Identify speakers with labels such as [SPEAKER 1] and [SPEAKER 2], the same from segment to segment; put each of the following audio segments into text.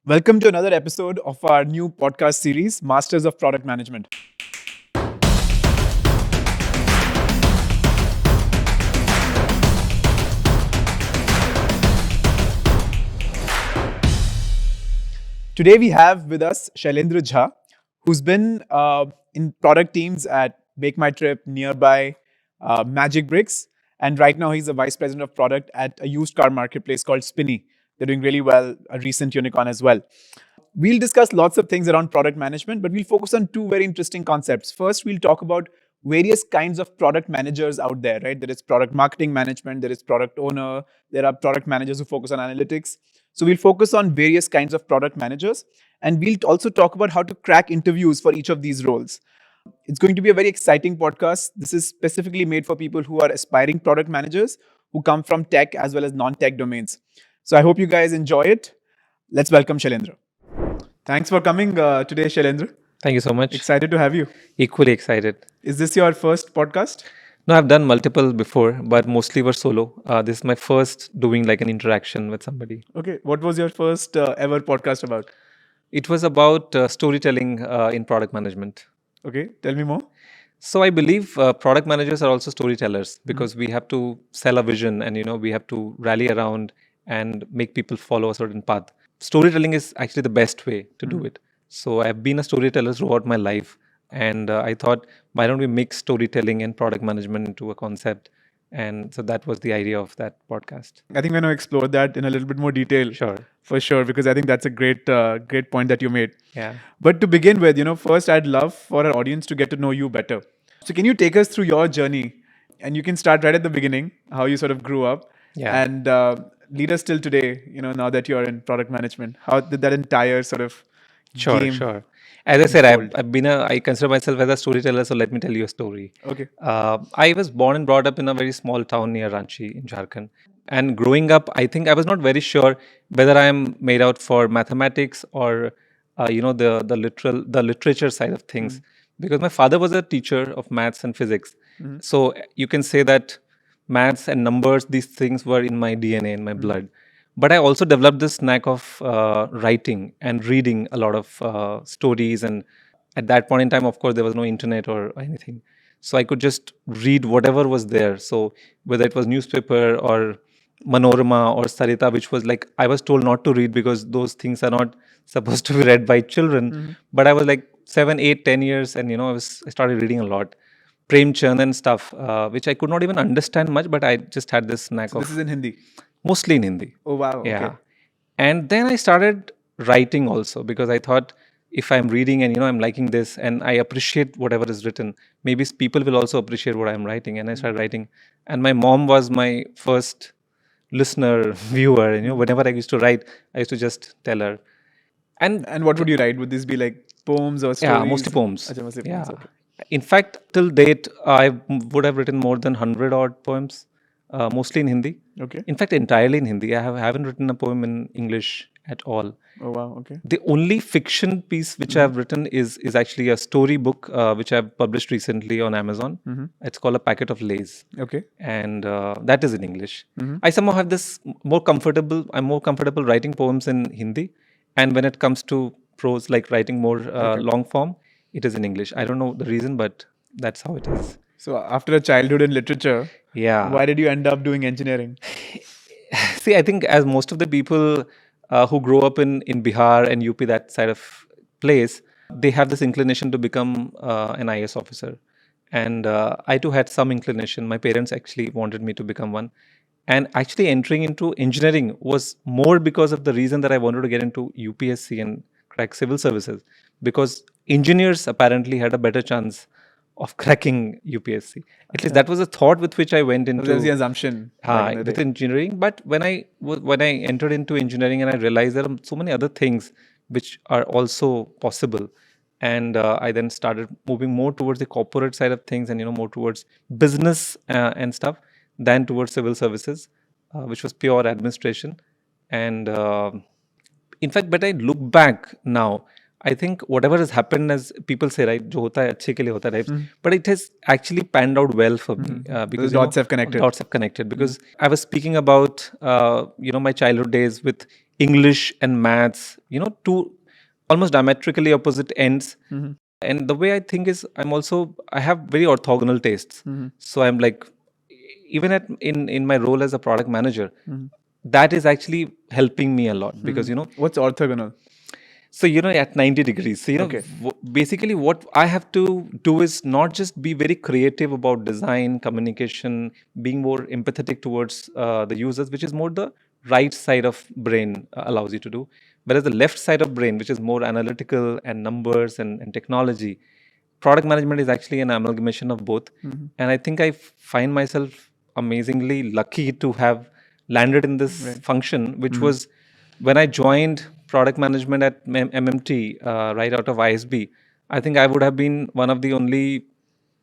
[SPEAKER 1] Welcome to another episode of our new podcast series, Masters of Product Management. Today we have with us Shailendra Jha, who's been in product teams at Make My Trip, Nearbuy, Magic Bricks, and right now he's the vice president of product at a used car marketplace called Spinny. They're doing really well, a recent unicorn as well. We'll discuss lots of things around product management, but we'll focus on two very interesting concepts. First, we'll talk about various kinds of product managers out there, right? There is product marketing management, there is product owner, there are product managers who focus on analytics. So we'll focus on various kinds of product managers, and we'll also talk about how to crack interviews for each of these roles. It's going to be a very exciting podcast. This is specifically made for people who are aspiring product managers who come from tech as well as non-tech domains. So I hope you guys enjoy it. Let's welcome Shailendra. Thanks for coming today, Shailendra.
[SPEAKER 2] Thank you so much.
[SPEAKER 1] Excited to have you.
[SPEAKER 2] Equally excited.
[SPEAKER 1] Is this your first podcast?
[SPEAKER 2] No, I've done multiple before, but mostly were solo. This is my first doing like an interaction with somebody.
[SPEAKER 1] Okay. What was your first ever podcast about?
[SPEAKER 2] It was about storytelling in product management.
[SPEAKER 1] Okay. Tell me more.
[SPEAKER 2] So I believe product managers are also storytellers because we have to sell a vision and we have to rally around and make people follow a certain path. Storytelling is actually the best way to do it. So I've been a storyteller throughout my life, and I thought, why don't we mix storytelling and product management into a concept? And so that was the idea of that podcast.
[SPEAKER 1] I think we're going to explore that in a little bit more detail.
[SPEAKER 2] Sure.
[SPEAKER 1] For sure, because I think that's a great point that you made.
[SPEAKER 2] Yeah.
[SPEAKER 1] But to begin with, first I'd love for our audience to get to know you better. So can you take us through your journey? And you can start right at the beginning, how you sort of grew up.
[SPEAKER 2] Yeah.
[SPEAKER 1] And lead us till today, now that you're in product management. How did that entire sort of game
[SPEAKER 2] Sure. As I said,
[SPEAKER 1] unfold?
[SPEAKER 2] I consider myself as a storyteller, so let me tell you a story.
[SPEAKER 1] Okay.
[SPEAKER 2] I was born and brought up in a very small town near Ranchi in Jharkhand. And growing up, I think I was not very sure whether I am made out for mathematics or, the literature side of things. Because my father was a teacher of maths and physics. So you can say that maths and numbers, these things were in my DNA, in my blood. But I also developed this knack of writing and reading a lot of stories. And at that point in time, of course, there was no internet or anything. So I could just read whatever was there. So whether it was newspaper or Manorama or Sarita, which was like, I was told not to read because those things are not supposed to be read by children. But I was like 7, 8, 10 years, and I started reading a lot. Prem Chand and stuff, which I could not even understand much, but I just had this knack
[SPEAKER 1] So
[SPEAKER 2] of
[SPEAKER 1] this is in Hindi.
[SPEAKER 2] mostly in Hindi.
[SPEAKER 1] Oh, wow.
[SPEAKER 2] Yeah.
[SPEAKER 1] Okay.
[SPEAKER 2] And then I started writing also because I thought if I'm reading and I'm liking this and I appreciate whatever is written, maybe people will also appreciate what I'm writing. And I started writing. And my mom was my first listener, viewer. Whenever I used to write, I used to just tell her.
[SPEAKER 1] And what would you write? Would this be like poems or stories?
[SPEAKER 2] Yeah, mostly poems.
[SPEAKER 1] Acha, mostly
[SPEAKER 2] Yeah.
[SPEAKER 1] poems. Okay.
[SPEAKER 2] In fact, till date, I would have written more than 100 odd poems, mostly in Hindi.
[SPEAKER 1] Okay.
[SPEAKER 2] In fact, entirely in Hindi. I haven't written a poem in English at all.
[SPEAKER 1] Oh, wow. Okay.
[SPEAKER 2] The only fiction piece which I've written is actually a story book which I've published recently on Amazon. It's called A Packet of Lays,
[SPEAKER 1] Okay.
[SPEAKER 2] and that is in English. I somehow have this I'm more comfortable writing poems in Hindi, and when it comes to prose, like writing more long form, it is in English. I don't know the reason, but that's how it is.
[SPEAKER 1] So after a childhood in literature,
[SPEAKER 2] Yeah.
[SPEAKER 1] why did you end up doing engineering?
[SPEAKER 2] See, I think as most of the people who grow up in Bihar and UP, that side of place, they have this inclination to become an IS officer. And I too had some inclination. My parents actually wanted me to become one. And actually entering into engineering was more because of the reason that I wanted to get into UPSC and crack civil services. Because engineers apparently had a better chance of cracking UPSC. At least that was a thought with which I went into.
[SPEAKER 1] That was the assumption. back in the
[SPEAKER 2] With
[SPEAKER 1] day.
[SPEAKER 2] engineering. But when I entered into engineering and I realized there are so many other things which are also possible, and I then started moving more towards the corporate side of things and more towards business and stuff than towards civil services, which was pure administration. And in fact, but I look back now, I think whatever has happened, as people say, right, jo hota hai, अच्छे के लिए होता है, right? But it has actually panned out well for me because
[SPEAKER 1] dots have connected.
[SPEAKER 2] Dots have connected because I was speaking about my childhood days with English and maths, two almost diametrically opposite ends. And the way I think is, I have very orthogonal tastes. So I'm like, even in my role as a product manager, that is actually helping me a lot because
[SPEAKER 1] What's orthogonal?
[SPEAKER 2] so at 90 degrees. So
[SPEAKER 1] Okay.
[SPEAKER 2] basically what I have to do is not just be very creative about design, communication, being more empathetic towards the users, which is more the right side of brain allows you to do, whereas the left side of brain, which is more analytical and numbers and technology, product management is actually an amalgamation of both. And I think I find myself amazingly lucky to have landed in this function, which was when I joined product management at MMT right out of ISB. I think I would have been one of the only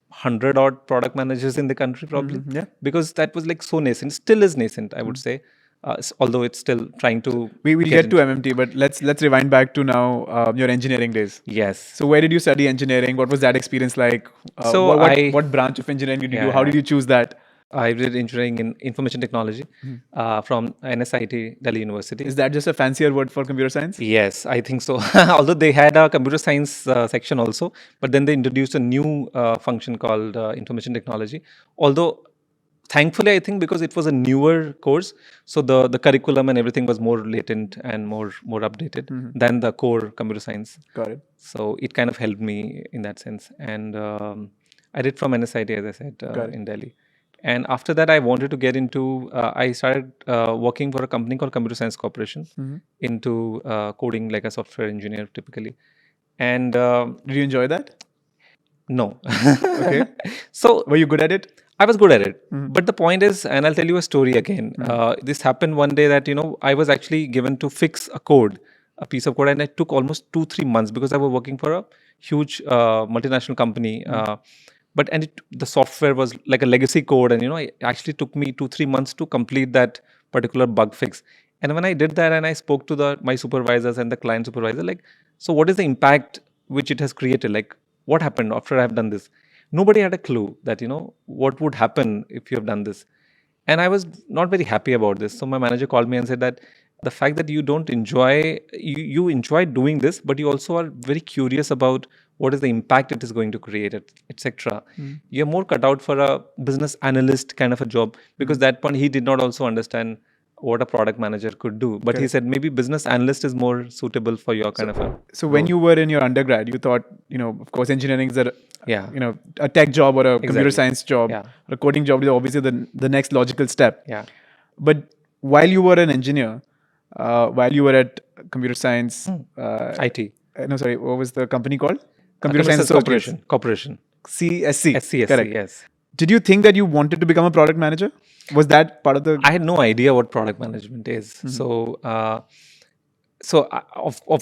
[SPEAKER 2] 100 odd product managers in the country, probably.
[SPEAKER 1] Yeah.
[SPEAKER 2] Because that was like so nascent, still is nascent, I would say. Although it's still trying to
[SPEAKER 1] We will
[SPEAKER 2] get
[SPEAKER 1] get to MMT, but let's rewind back to now your engineering days.
[SPEAKER 2] Yes.
[SPEAKER 1] So where did you study engineering? What was that experience like?
[SPEAKER 2] So
[SPEAKER 1] What branch of engineering did you do? How did you choose that?
[SPEAKER 2] I did engineering in information technology from NSIT Delhi University.
[SPEAKER 1] Is that just a fancier word for computer science?
[SPEAKER 2] Yes, I think so. Although they had a computer science section also, but then they introduced a new function called information technology. Although, thankfully, I think because it was a newer course, so the curriculum and everything was more latent and more updated than the core computer science.
[SPEAKER 1] Got it.
[SPEAKER 2] So it kind of helped me in that sense. And I did from NSIT, as I said, in Delhi. And after that, I wanted to get into, I started working for a company called Computer Science Corporation into coding like a software engineer typically. And
[SPEAKER 1] Did you enjoy that?
[SPEAKER 2] no.
[SPEAKER 1] Okay.
[SPEAKER 2] So
[SPEAKER 1] Were you good at it?
[SPEAKER 2] I was good at it. But the point is, and I'll tell you a story again. This happened one day that, I was actually given to fix a piece of code, and it took almost 2-3 months because I was working for a huge multinational company. The software was like a legacy code, and it actually took me 2-3 months to complete that particular bug fix. And when I did that, and I spoke to my supervisors and the client supervisor, like, so what is the impact which it has created? Like, what happened after I have done this? Nobody had a clue that what would happen if you have done this. And I was not very happy about this. So my manager called me and said that the fact that you don't enjoy, you enjoy doing this, but you also are very curious about what is the impact it is going to create, etc. You're more cut out for a business analyst kind of a job, because that point he did not also understand what a product manager could do. But he said maybe business analyst is more suitable for your kind of a.
[SPEAKER 1] So when you were in your undergrad, you thought, of course, engineering is
[SPEAKER 2] Yeah.
[SPEAKER 1] a tech job or a computer
[SPEAKER 2] Exactly.
[SPEAKER 1] science job,
[SPEAKER 2] Yeah.
[SPEAKER 1] or a coding job is obviously the next logical step.
[SPEAKER 2] Yeah.
[SPEAKER 1] But while you were an engineer, while you were at computer science,
[SPEAKER 2] IT.
[SPEAKER 1] no, sorry, what was the company called?
[SPEAKER 2] Computer
[SPEAKER 1] Science
[SPEAKER 2] Science
[SPEAKER 1] Associates.
[SPEAKER 2] Corporation.
[SPEAKER 1] CSC.
[SPEAKER 2] SCSC,
[SPEAKER 1] Correct.
[SPEAKER 2] yes.
[SPEAKER 1] Did you think that you wanted to become a product manager? Was that part of the?
[SPEAKER 2] I had no idea what product management is. Of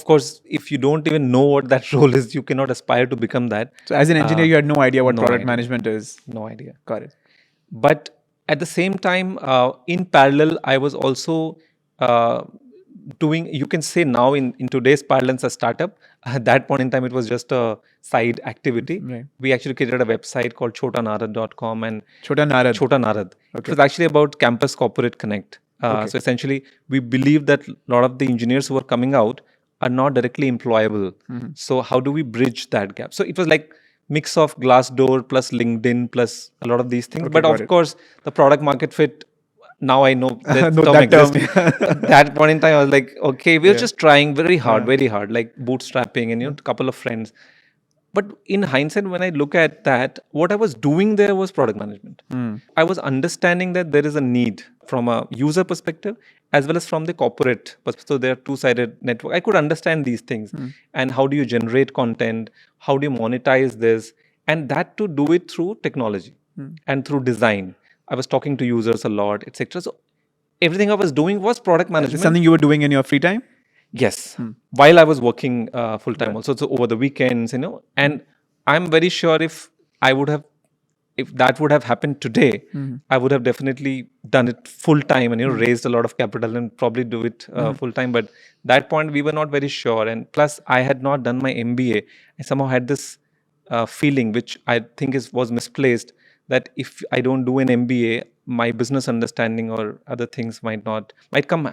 [SPEAKER 2] course, if you don't even know what that role is, you cannot aspire to become that.
[SPEAKER 1] So as an engineer, you had no idea what
[SPEAKER 2] no
[SPEAKER 1] product
[SPEAKER 2] idea.
[SPEAKER 1] management is.
[SPEAKER 2] No idea.
[SPEAKER 1] Got it.
[SPEAKER 2] But at the same time, in parallel, I was also doing, you can say now in today's parlance, a startup. At that point in time, it was just a side activity.
[SPEAKER 1] Right.
[SPEAKER 2] We actually created a website called chotanarad.com and
[SPEAKER 1] Chota Narad.
[SPEAKER 2] Chota Narad. It was actually about Campus Corporate Connect. So essentially, we believe that a lot of the engineers who are coming out are not directly employable. So how do we bridge that gap? So it was like mix of Glassdoor plus LinkedIn plus a lot of these things. But
[SPEAKER 1] got
[SPEAKER 2] of
[SPEAKER 1] it.
[SPEAKER 2] course, the product market fit. Now I know that
[SPEAKER 1] No,
[SPEAKER 2] term
[SPEAKER 1] that term.
[SPEAKER 2] exists. At that point in time, I was like, okay, we're just trying very hard, like bootstrapping and a couple of friends. But in hindsight, when I look at that, what I was doing there was product management. I was understanding that there is a need from a user perspective as well as from the corporate perspective. So there are two-sided network. I could understand these things. And how do you generate content? How do you monetize this? And that to do it through technology and through design. I was talking to users a lot, etc. So everything I was doing was product
[SPEAKER 1] Is
[SPEAKER 2] management.
[SPEAKER 1] it something you were doing in your free time?
[SPEAKER 2] Yes, while I was working full time also, so over the weekends, and I'm very sure if that would have happened today, I would have definitely done it full time and raised a lot of capital and probably do it full time. But that point we were not very sure, and plus I had not done my MBA. I somehow had this feeling, which I think was misplaced, that if I don't do an MBA, my business understanding or other things might come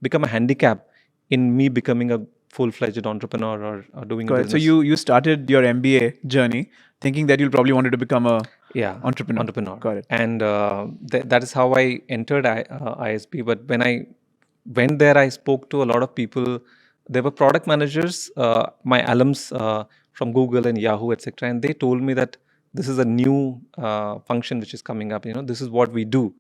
[SPEAKER 2] become a handicap in me becoming a full-fledged entrepreneur or doing a
[SPEAKER 1] Got it. So
[SPEAKER 2] business.
[SPEAKER 1] you started your MBA journey thinking that you'll probably wanted to become a
[SPEAKER 2] Yeah,
[SPEAKER 1] entrepreneur.
[SPEAKER 2] entrepreneur.
[SPEAKER 1] Got it.
[SPEAKER 2] And that is how I entered ISB. But when I went there, I spoke to a lot of people. There were product managers, my alums from Google and Yahoo, etc. And they told me that this is a new function which is coming up. This is what we do.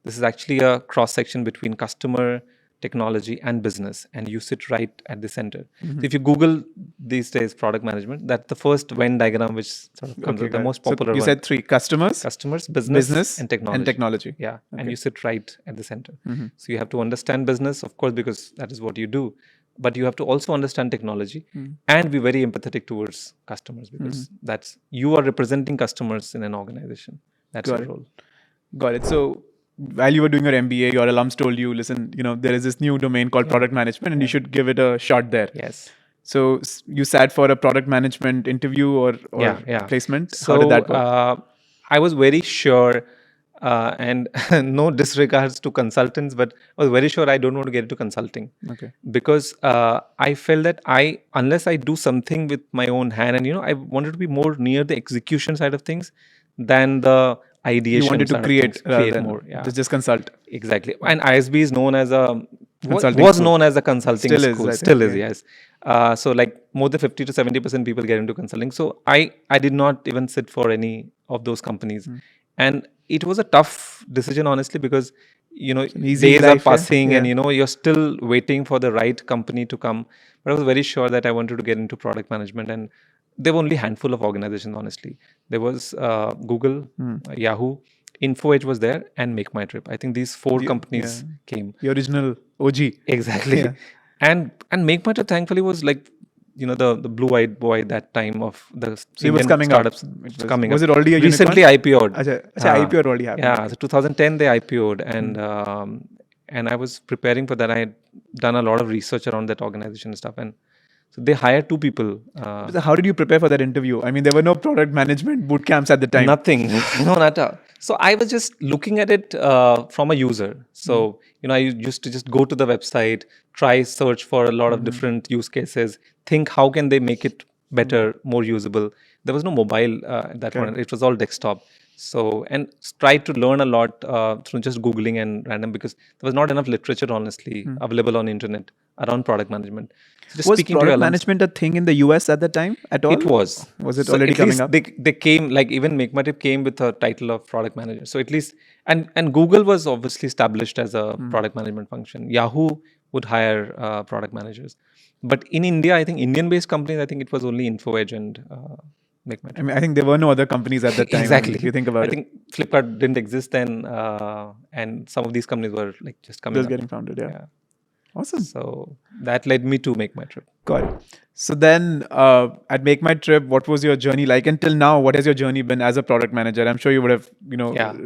[SPEAKER 2] This is actually a cross section between customer, technology, and business, and you sit right at the center. So if you Google these days product management, that's the first Venn diagram which sort of comes
[SPEAKER 1] Okay,
[SPEAKER 2] up, the
[SPEAKER 1] got it.
[SPEAKER 2] most
[SPEAKER 1] So
[SPEAKER 2] popular
[SPEAKER 1] you
[SPEAKER 2] one.
[SPEAKER 1] said three: customers,
[SPEAKER 2] Customers, business,
[SPEAKER 1] business,
[SPEAKER 2] and technology.
[SPEAKER 1] and technology.
[SPEAKER 2] Yeah, and
[SPEAKER 1] Okay.
[SPEAKER 2] you sit right at the center. So you have to understand business, of course, because that is what you do. But you have to also understand technology and be very empathetic towards customers, because that's you are representing customers in an organization. That's
[SPEAKER 1] Got
[SPEAKER 2] your
[SPEAKER 1] it.
[SPEAKER 2] role.
[SPEAKER 1] Got it. So while you were doing your MBA, your alums told you, listen, there is this new domain called product management, and you should give it a shot there.
[SPEAKER 2] Yes.
[SPEAKER 1] So you sat for a product management interview or
[SPEAKER 2] Yeah.
[SPEAKER 1] placement.
[SPEAKER 2] So
[SPEAKER 1] How did that work?
[SPEAKER 2] I was very sure, and no disregards to consultants, but I was very sure I don't want to get into consulting.
[SPEAKER 1] Okay.
[SPEAKER 2] Because I felt that unless I do something with my own hand, and I wanted to be more near the execution side of things than the ideation.
[SPEAKER 1] You wanted to
[SPEAKER 2] side of
[SPEAKER 1] create
[SPEAKER 2] things,
[SPEAKER 1] rather
[SPEAKER 2] create
[SPEAKER 1] than
[SPEAKER 2] more. Yeah,
[SPEAKER 1] just consult.
[SPEAKER 2] exactly. And ISB is known as a
[SPEAKER 1] Consulting
[SPEAKER 2] was
[SPEAKER 1] school.
[SPEAKER 2] known as a consulting
[SPEAKER 1] Still is,
[SPEAKER 2] school.
[SPEAKER 1] I think,
[SPEAKER 2] Still is,
[SPEAKER 1] yeah.
[SPEAKER 2] yes. So like more than 50 to 70% people get into consulting. So I did not even sit for any of those companies, and it was a tough decision, honestly, because
[SPEAKER 1] easy
[SPEAKER 2] days
[SPEAKER 1] life,
[SPEAKER 2] are
[SPEAKER 1] yeah?
[SPEAKER 2] passing,
[SPEAKER 1] Yeah.
[SPEAKER 2] and you're still waiting for the right company to come. But I was very sure that I wanted to get into product management, and there were only a handful of organizations, honestly. There was Google, Yahoo, InfoEdge was there, and Make My Trip. I think these four companies came.
[SPEAKER 1] The original OG.
[SPEAKER 2] Exactly.
[SPEAKER 1] Yeah.
[SPEAKER 2] And Make My Trip, thankfully, was like the blue-eyed boy that time of the
[SPEAKER 1] So it was
[SPEAKER 2] Indian
[SPEAKER 1] coming up.
[SPEAKER 2] startups.
[SPEAKER 1] It
[SPEAKER 2] coming
[SPEAKER 1] was
[SPEAKER 2] up.
[SPEAKER 1] it already a
[SPEAKER 2] Recently
[SPEAKER 1] unicorn?
[SPEAKER 2] IPO'd.
[SPEAKER 1] Acha, IPO already happened.
[SPEAKER 2] Yeah, so 2010 they IPO'd, and I was preparing for that. I had done a lot of research around that organization and stuff, and so they hired two people.
[SPEAKER 1] So how did you prepare for that interview? I mean, there were no product management boot camps at the time.
[SPEAKER 2] Nothing. No, not at all. So I was just looking at it from a user. So, I used to just go to the website, try search for a lot of different use cases, think how can they make it better, more usable. There was no mobile at that point. It was all desktop. So, and tried to learn a lot through just Googling and random, because there was not enough literature, honestly, available on internet around product management. So just
[SPEAKER 1] Was
[SPEAKER 2] speaking to your
[SPEAKER 1] product
[SPEAKER 2] alums,
[SPEAKER 1] management a thing in the US at the time at all?
[SPEAKER 2] it was.
[SPEAKER 1] Was it
[SPEAKER 2] So
[SPEAKER 1] already
[SPEAKER 2] at
[SPEAKER 1] coming
[SPEAKER 2] least
[SPEAKER 1] up?
[SPEAKER 2] They came, like even Make My Trip came with a title of product manager. So at least, and Google was obviously established as a product management function. Yahoo would hire product managers. But in India, I think Indian-based companies, I think it was only InfoEdge and Make My
[SPEAKER 1] I
[SPEAKER 2] Trip.
[SPEAKER 1] mean, I think there were no other companies at that time.
[SPEAKER 2] Exactly.
[SPEAKER 1] If you think about
[SPEAKER 2] I
[SPEAKER 1] it.
[SPEAKER 2] think Flipkart didn't exist then, and some of these companies were like just coming
[SPEAKER 1] Just
[SPEAKER 2] up.
[SPEAKER 1] getting founded, yeah. Awesome.
[SPEAKER 2] So that led me to Make My Trip.
[SPEAKER 1] Got it. So then at Make My Trip, what was your journey like? Until now, what has your journey been as a product manager? I'm sure you would have,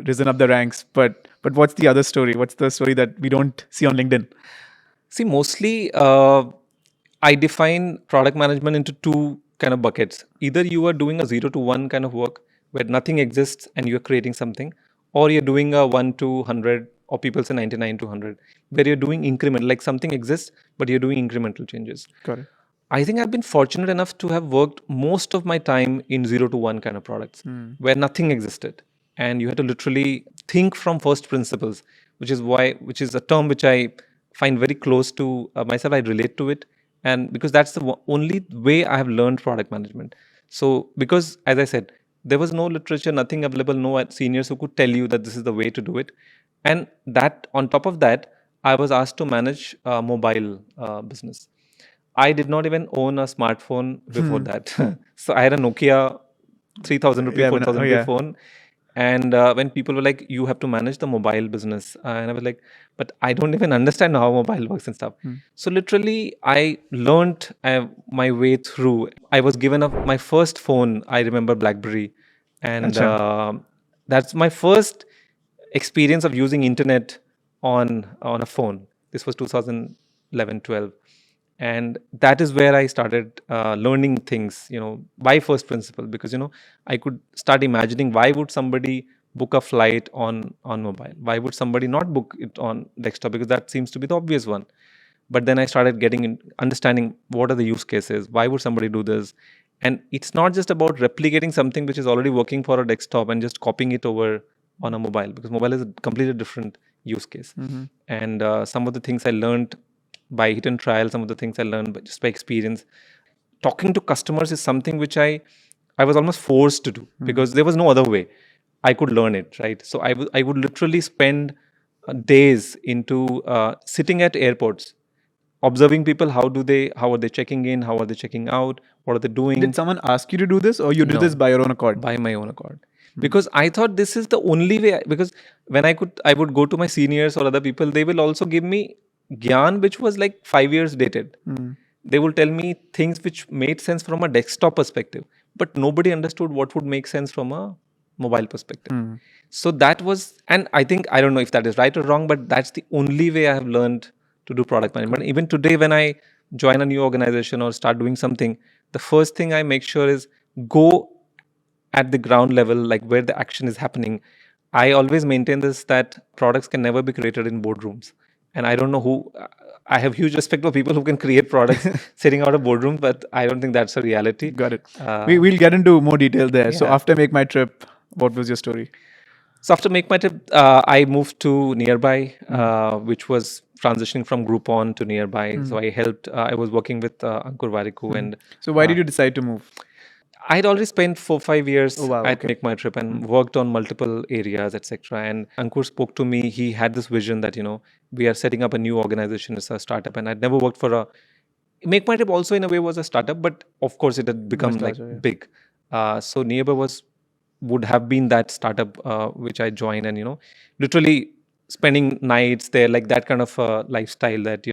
[SPEAKER 1] risen up the ranks, but what's the other story? What's the story that we don't see on LinkedIn?
[SPEAKER 2] See, mostly I define product management into two kind of buckets. Either you are doing a 0 to 1 kind of work where nothing exists and you're creating something, or you're doing a 1 to 100, or people say 99 to 100, where you're doing increment, like something exists, but you're doing incremental changes.
[SPEAKER 1] Got it.
[SPEAKER 2] I think I've been fortunate enough to have worked most of my time in 0 to 1 kind of products where nothing existed. And you had to literally think from first principles, which is a term which I find very close to myself. I relate to it. And because that's the only way I have learned product management. So, because as I said, there was no literature, nothing available, no seniors who could tell you that this is the way to do it. And that, on top of that, I was asked to manage mobile business. I did not even own a smartphone before that. So I had a Nokia 3000 rupee, 4000 rupee phone. And when people were like, you have to manage the mobile business. And I was like, but I don't even understand how mobile works and stuff. So literally, I learned my way through. I was given my first phone, I remember BlackBerry. And that's my first experience of using internet on a phone. This was 2011, 12. And that is where I started learning things, by first principle, because I could start imagining, why would somebody book a flight on mobile? Why would somebody not book it on desktop? Because that seems to be the obvious one. But then I started understanding what are the use cases, why would somebody do this, and it's not just about replicating something which is already working for a desktop and just copying it over on a mobile, because mobile is a completely different use case. And some of the things I learned by hit and trial, some of the things I learned just by experience. Talking to customers is something which I was almost forced to do because there was no other way I could learn it, right? So I would literally spend days into sitting at airports, observing people. How are they checking in? How are they checking out? What are they doing?
[SPEAKER 1] Did someone ask you to do this, or you did this
[SPEAKER 2] No,
[SPEAKER 1] by your own accord?
[SPEAKER 2] by my own accord. Because I thought this is the only way. Because when I would go to my seniors or other people, they will also give me gyan which was like 5 years dated. They will tell me things which made sense from a desktop perspective, but nobody understood what would make sense from a mobile perspective. So that was, and I think, I don't know if that is right or wrong, but that's the only way I have learned to do product management. Even today, when I join a new organization or start doing something, the first thing I make sure is go at the ground level, like where the action is happening. I always maintain this, that products can never be created in boardrooms. And I don't know who, I have huge respect for people who can create products sitting out of boardrooms, but I don't think that's a reality.
[SPEAKER 1] Got it. We'll get into more detail there. So
[SPEAKER 2] yeah.
[SPEAKER 1] after Make My Trip, what was your story?
[SPEAKER 2] So after Make My Trip, I moved to Nearbuy, which was transitioning from Groupon to Nearbuy. So I helped. I was working with Ankur Variku, and
[SPEAKER 1] So why did you decide to move?
[SPEAKER 2] I had already spent 4-5 years
[SPEAKER 1] Oh, wow,
[SPEAKER 2] at
[SPEAKER 1] okay.
[SPEAKER 2] Make My Trip and worked on multiple areas, etc. And Ankur spoke to me. He had this vision that we are setting up a new organization. It's a startup, and I'd never worked for a Make My Trip. Also, in a way, was a startup, but of course, it had become
[SPEAKER 1] Much
[SPEAKER 2] like
[SPEAKER 1] larger, yeah.
[SPEAKER 2] big. So Nearby would have been that startup which I joined, and literally spending nights there, like that kind of lifestyle that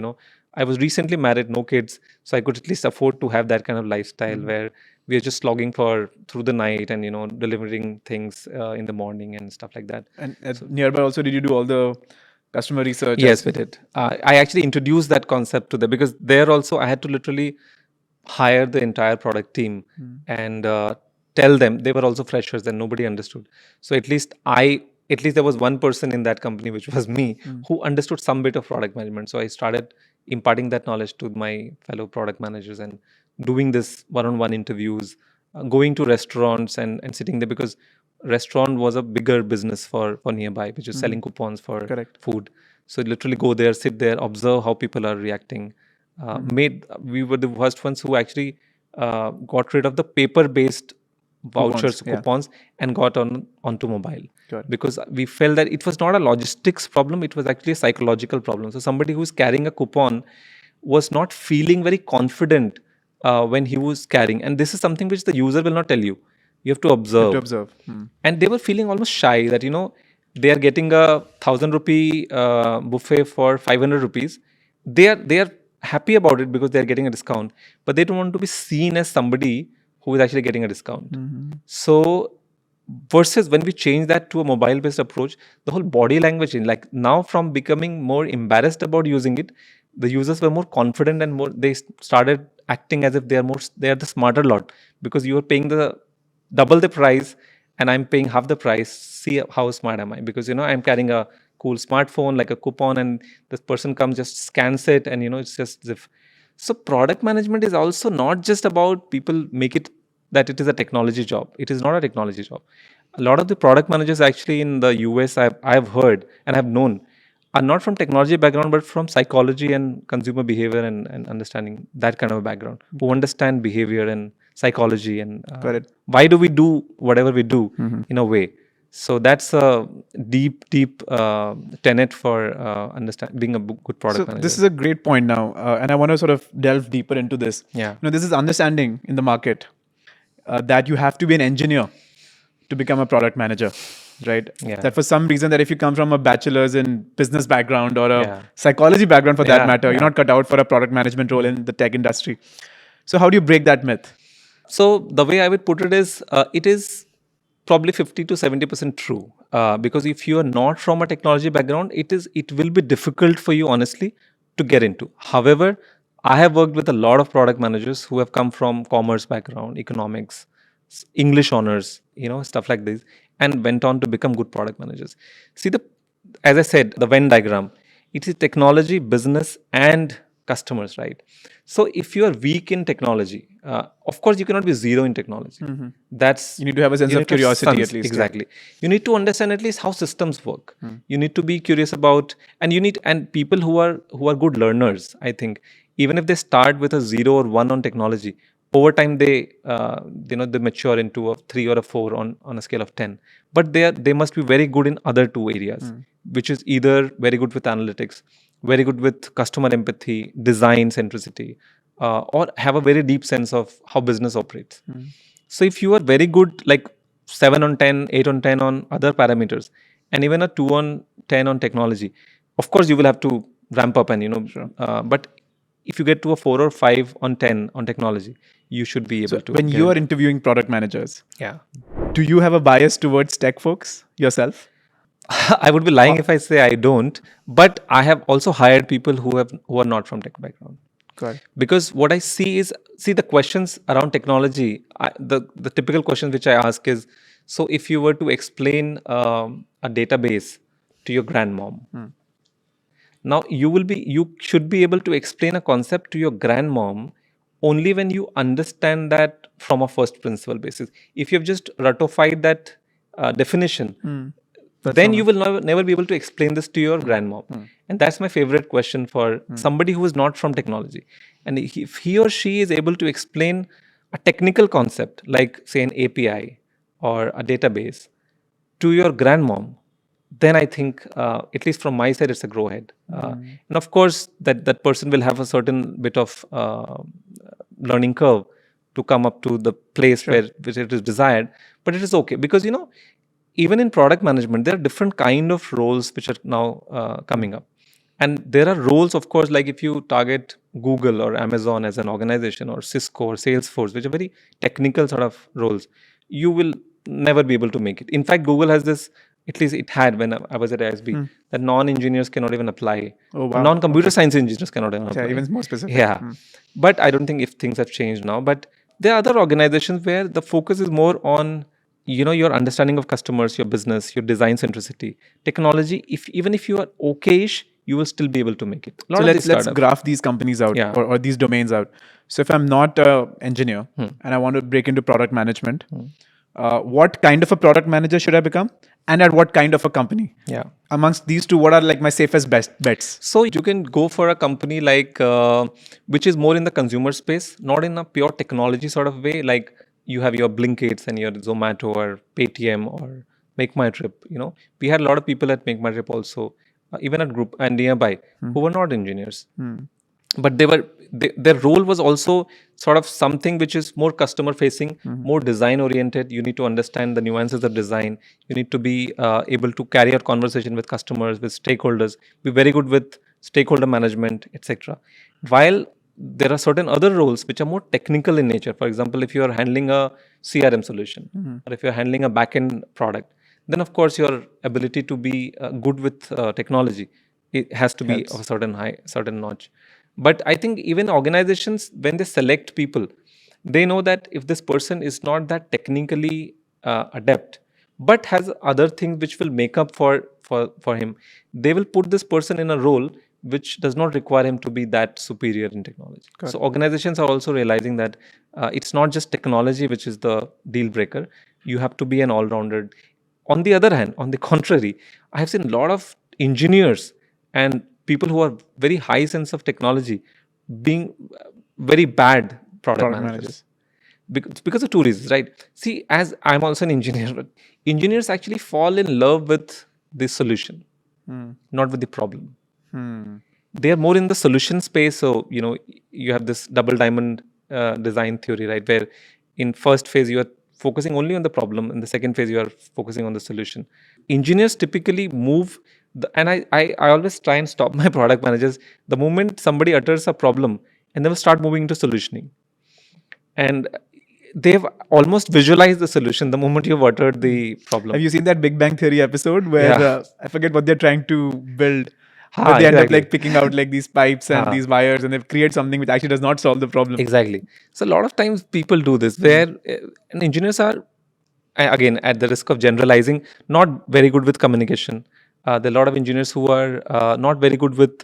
[SPEAKER 2] I was recently married, no kids, so I could at least afford to have that kind of lifestyle where we are just slogging for through the night and delivering things in the morning and stuff like that.
[SPEAKER 1] And Nearby also, did you do all the customer research?
[SPEAKER 2] Yes, we did. I actually introduced that concept to them because there also I had to literally hire the entire product team and tell them. They were also freshers and nobody understood. So at least there was one person in that company, which was me, who understood some bit of product management. So I started imparting that knowledge to my fellow product managers and doing this one-on-one interviews, going to restaurants and sitting there, because restaurant was a bigger business for Nearby, which is selling coupons for
[SPEAKER 1] Correct.
[SPEAKER 2] food. So literally go there, sit there, observe how people are reacting. We were the first ones who actually got rid of the paper-based vouchers, coupons, and got onto mobile.
[SPEAKER 1] Got it.
[SPEAKER 2] Because we felt that it was not a logistics problem, it was actually a psychological problem. So somebody who's carrying a coupon was not feeling very confident when he was carrying, and this is something which the user will not tell you. You have to observe. And they were feeling almost shy that they are getting a 1,000 rupee buffet for 500 rupees. They are happy about it because they are getting a discount, but they don't want to be seen as somebody who is actually getting a discount. So versus when we change that to a mobile based approach, the whole body language changed. Like now, from becoming more embarrassed about using it, the users were more confident and they started acting as if they are the smarter lot, because you are paying the double the price and I'm paying half the price. See how smart am I? Because I'm carrying a cool smartphone like a coupon, and this person comes, just scans it, and it's just as if. So product management is also not just about people make it that it is a technology job. It is not a technology job. A lot of the product managers actually in the US, I've heard and have known, are not from technology background, but from psychology and consumer behavior and understanding that kind of a background, who understand behavior and psychology and why do we do whatever we do in a way. So that's a deep tenet for being a good product manager.
[SPEAKER 1] This is a great point now, and I want to sort of delve deeper into this.
[SPEAKER 2] Yeah.
[SPEAKER 1] This is understanding in the market that you have to be an engineer to become a product manager, right?
[SPEAKER 2] Yeah.
[SPEAKER 1] That for some reason, that if you come from a bachelor's in business background or a
[SPEAKER 2] Yeah.
[SPEAKER 1] psychology background for that matter,
[SPEAKER 2] Yeah.
[SPEAKER 1] you're not cut out for a product management role in the tech industry. So how do you break that myth?
[SPEAKER 2] So the way I would put it is probably 50 to 70% true. Because if you are not from a technology background, it will be difficult for you, honestly, to get into. However, I have worked with a lot of product managers who have come from commerce background, economics, English honors, stuff like this, and went on to become good product managers. See, as I said, the Venn diagram, it is technology, business, and customers, right? So if you are weak in technology, of course you cannot be zero in technology. That's
[SPEAKER 1] You need to have a sense
[SPEAKER 2] you
[SPEAKER 1] of
[SPEAKER 2] need to have
[SPEAKER 1] curiosity at
[SPEAKER 2] sense,
[SPEAKER 1] least.
[SPEAKER 2] exactly. You need to understand at least how systems work. You need to be curious about, and you need, and people who are good learners, I think, even if they start with a 0 or 1 on technology, over time they they mature into a 3 or a 4 on a scale of 10. But they must be very good in other two areas, which is either very good with analytics, very good with customer empathy, design centricity, or have a very deep sense of how business operates. So if you are very good, like 7 on 10, 8 on 10 on other parameters, and even a 2 on 10 on technology, of course you will have to ramp up, and
[SPEAKER 1] Sure.
[SPEAKER 2] but if you get to a 4 or 5 on 10 on technology, you should be able
[SPEAKER 1] So
[SPEAKER 2] to
[SPEAKER 1] when
[SPEAKER 2] get
[SPEAKER 1] you are
[SPEAKER 2] it.
[SPEAKER 1] interviewing product managers,
[SPEAKER 2] Yeah.
[SPEAKER 1] do you have a bias towards tech folks yourself?
[SPEAKER 2] I would be lying if I say I don't, but I have also hired people who are not from tech background.
[SPEAKER 1] Got it.
[SPEAKER 2] Because what I see is, see, the questions around technology, the typical question which I ask is, so if you were to explain a database to your grandmom, now you should be able to explain a concept to your grandmom only when you understand that from a first principle basis. If you have just ratified that definition,
[SPEAKER 1] That's
[SPEAKER 2] then
[SPEAKER 1] not
[SPEAKER 2] you
[SPEAKER 1] enough.
[SPEAKER 2] will never be able to explain this to your grandmom. And that's my favorite question for somebody who is not from technology. And if he or she is able to explain a technical concept, like say an API or a database, to your grandmom, then I think, at least from my side, it's a go ahead. And of course, that person will have a certain bit of learning curve to come up to the place
[SPEAKER 1] Sure.
[SPEAKER 2] where it is desired. But it is okay, because even in product management, there are different kind of roles which are now coming up. And there are roles, of course, like if you target Google or Amazon as an organization, or Cisco or Salesforce, which are very technical sort of roles, you will never be able to make it. In fact, Google has this, at least it had when I was at ISB, that non-engineers cannot even apply.
[SPEAKER 1] Oh, wow.
[SPEAKER 2] Non-computer
[SPEAKER 1] Okay.
[SPEAKER 2] science engineers cannot even
[SPEAKER 1] Yeah,
[SPEAKER 2] apply.
[SPEAKER 1] even more specific.
[SPEAKER 2] Yeah. But I don't think if things have changed now. But there are other organizations where the focus is more on your understanding of customers, your business, your design centricity, technology. If even if you are okayish, you will still be able to make it. A
[SPEAKER 1] So
[SPEAKER 2] lot of these
[SPEAKER 1] let's
[SPEAKER 2] startups.
[SPEAKER 1] graph these companies out,
[SPEAKER 2] Yeah.
[SPEAKER 1] or these domains out. So if I'm not an engineer and I want to break into product management, what kind of a product manager should I become, and at what kind of a company?
[SPEAKER 2] Yeah.
[SPEAKER 1] Amongst these two, what are like my safest best bets?
[SPEAKER 2] So you can go for a company like which is more in the consumer space, not in a pure technology sort of way. Like you have your Blinkits and your Zomato or Paytm or Make My Trip. We had a lot of people at Make My Trip also, even at Group and Nearby, who were not engineers, but their role was also sort of something which is more customer facing, more design oriented. You need to understand the nuances of design. You need to be able to carry out conversation with customers, with stakeholders, be very good with stakeholder management, etc. While there are certain other roles which are more technical in nature. For example, if you are handling a CRM solution, or if you're handling a back-end product, then of course your ability to be good with technology, it has to be of
[SPEAKER 1] Helps.
[SPEAKER 2] a certain notch. But I think even organizations, when they select people, they know that if this person is not that technically adept, but has other things which will make up for him, they will put this person in a role which does not require him to be that superior in technology.
[SPEAKER 1] Got
[SPEAKER 2] So
[SPEAKER 1] it.
[SPEAKER 2] organizations are also realizing that it's not just technology which is the deal breaker. You have to be an all-rounder. On the other hand, on the contrary, I have seen a lot of engineers and people who are very high sense of technology being very bad product
[SPEAKER 1] Product
[SPEAKER 2] managers,
[SPEAKER 1] managers.
[SPEAKER 2] because of two reasons, right? See, as I'm also an engineer, but engineers actually fall in love with the solution, not with the problem. They are more in the solution space. So you have this double diamond design theory, right, where in first phase you are focusing only on the problem, in the second phase you are focusing on the solution. Engineers typically move and I always try and stop my product managers the moment somebody utters a problem, and they will start moving into solutioning. And they've almost visualized the solution the moment you've uttered the
[SPEAKER 1] Have
[SPEAKER 2] problem.
[SPEAKER 1] you seen that Big Bang Theory episode where
[SPEAKER 2] Yeah.
[SPEAKER 1] I forget what they're trying to build, but
[SPEAKER 2] Ha,
[SPEAKER 1] they end up
[SPEAKER 2] exactly.
[SPEAKER 1] like picking out like these pipes and
[SPEAKER 2] Ha.
[SPEAKER 1] these wires, and they create something which actually does not solve the problem.
[SPEAKER 2] Exactly. So a lot of times people do this where and engineers are, again, at the risk of generalizing, not very good with communication. There are a lot of engineers who are not very good with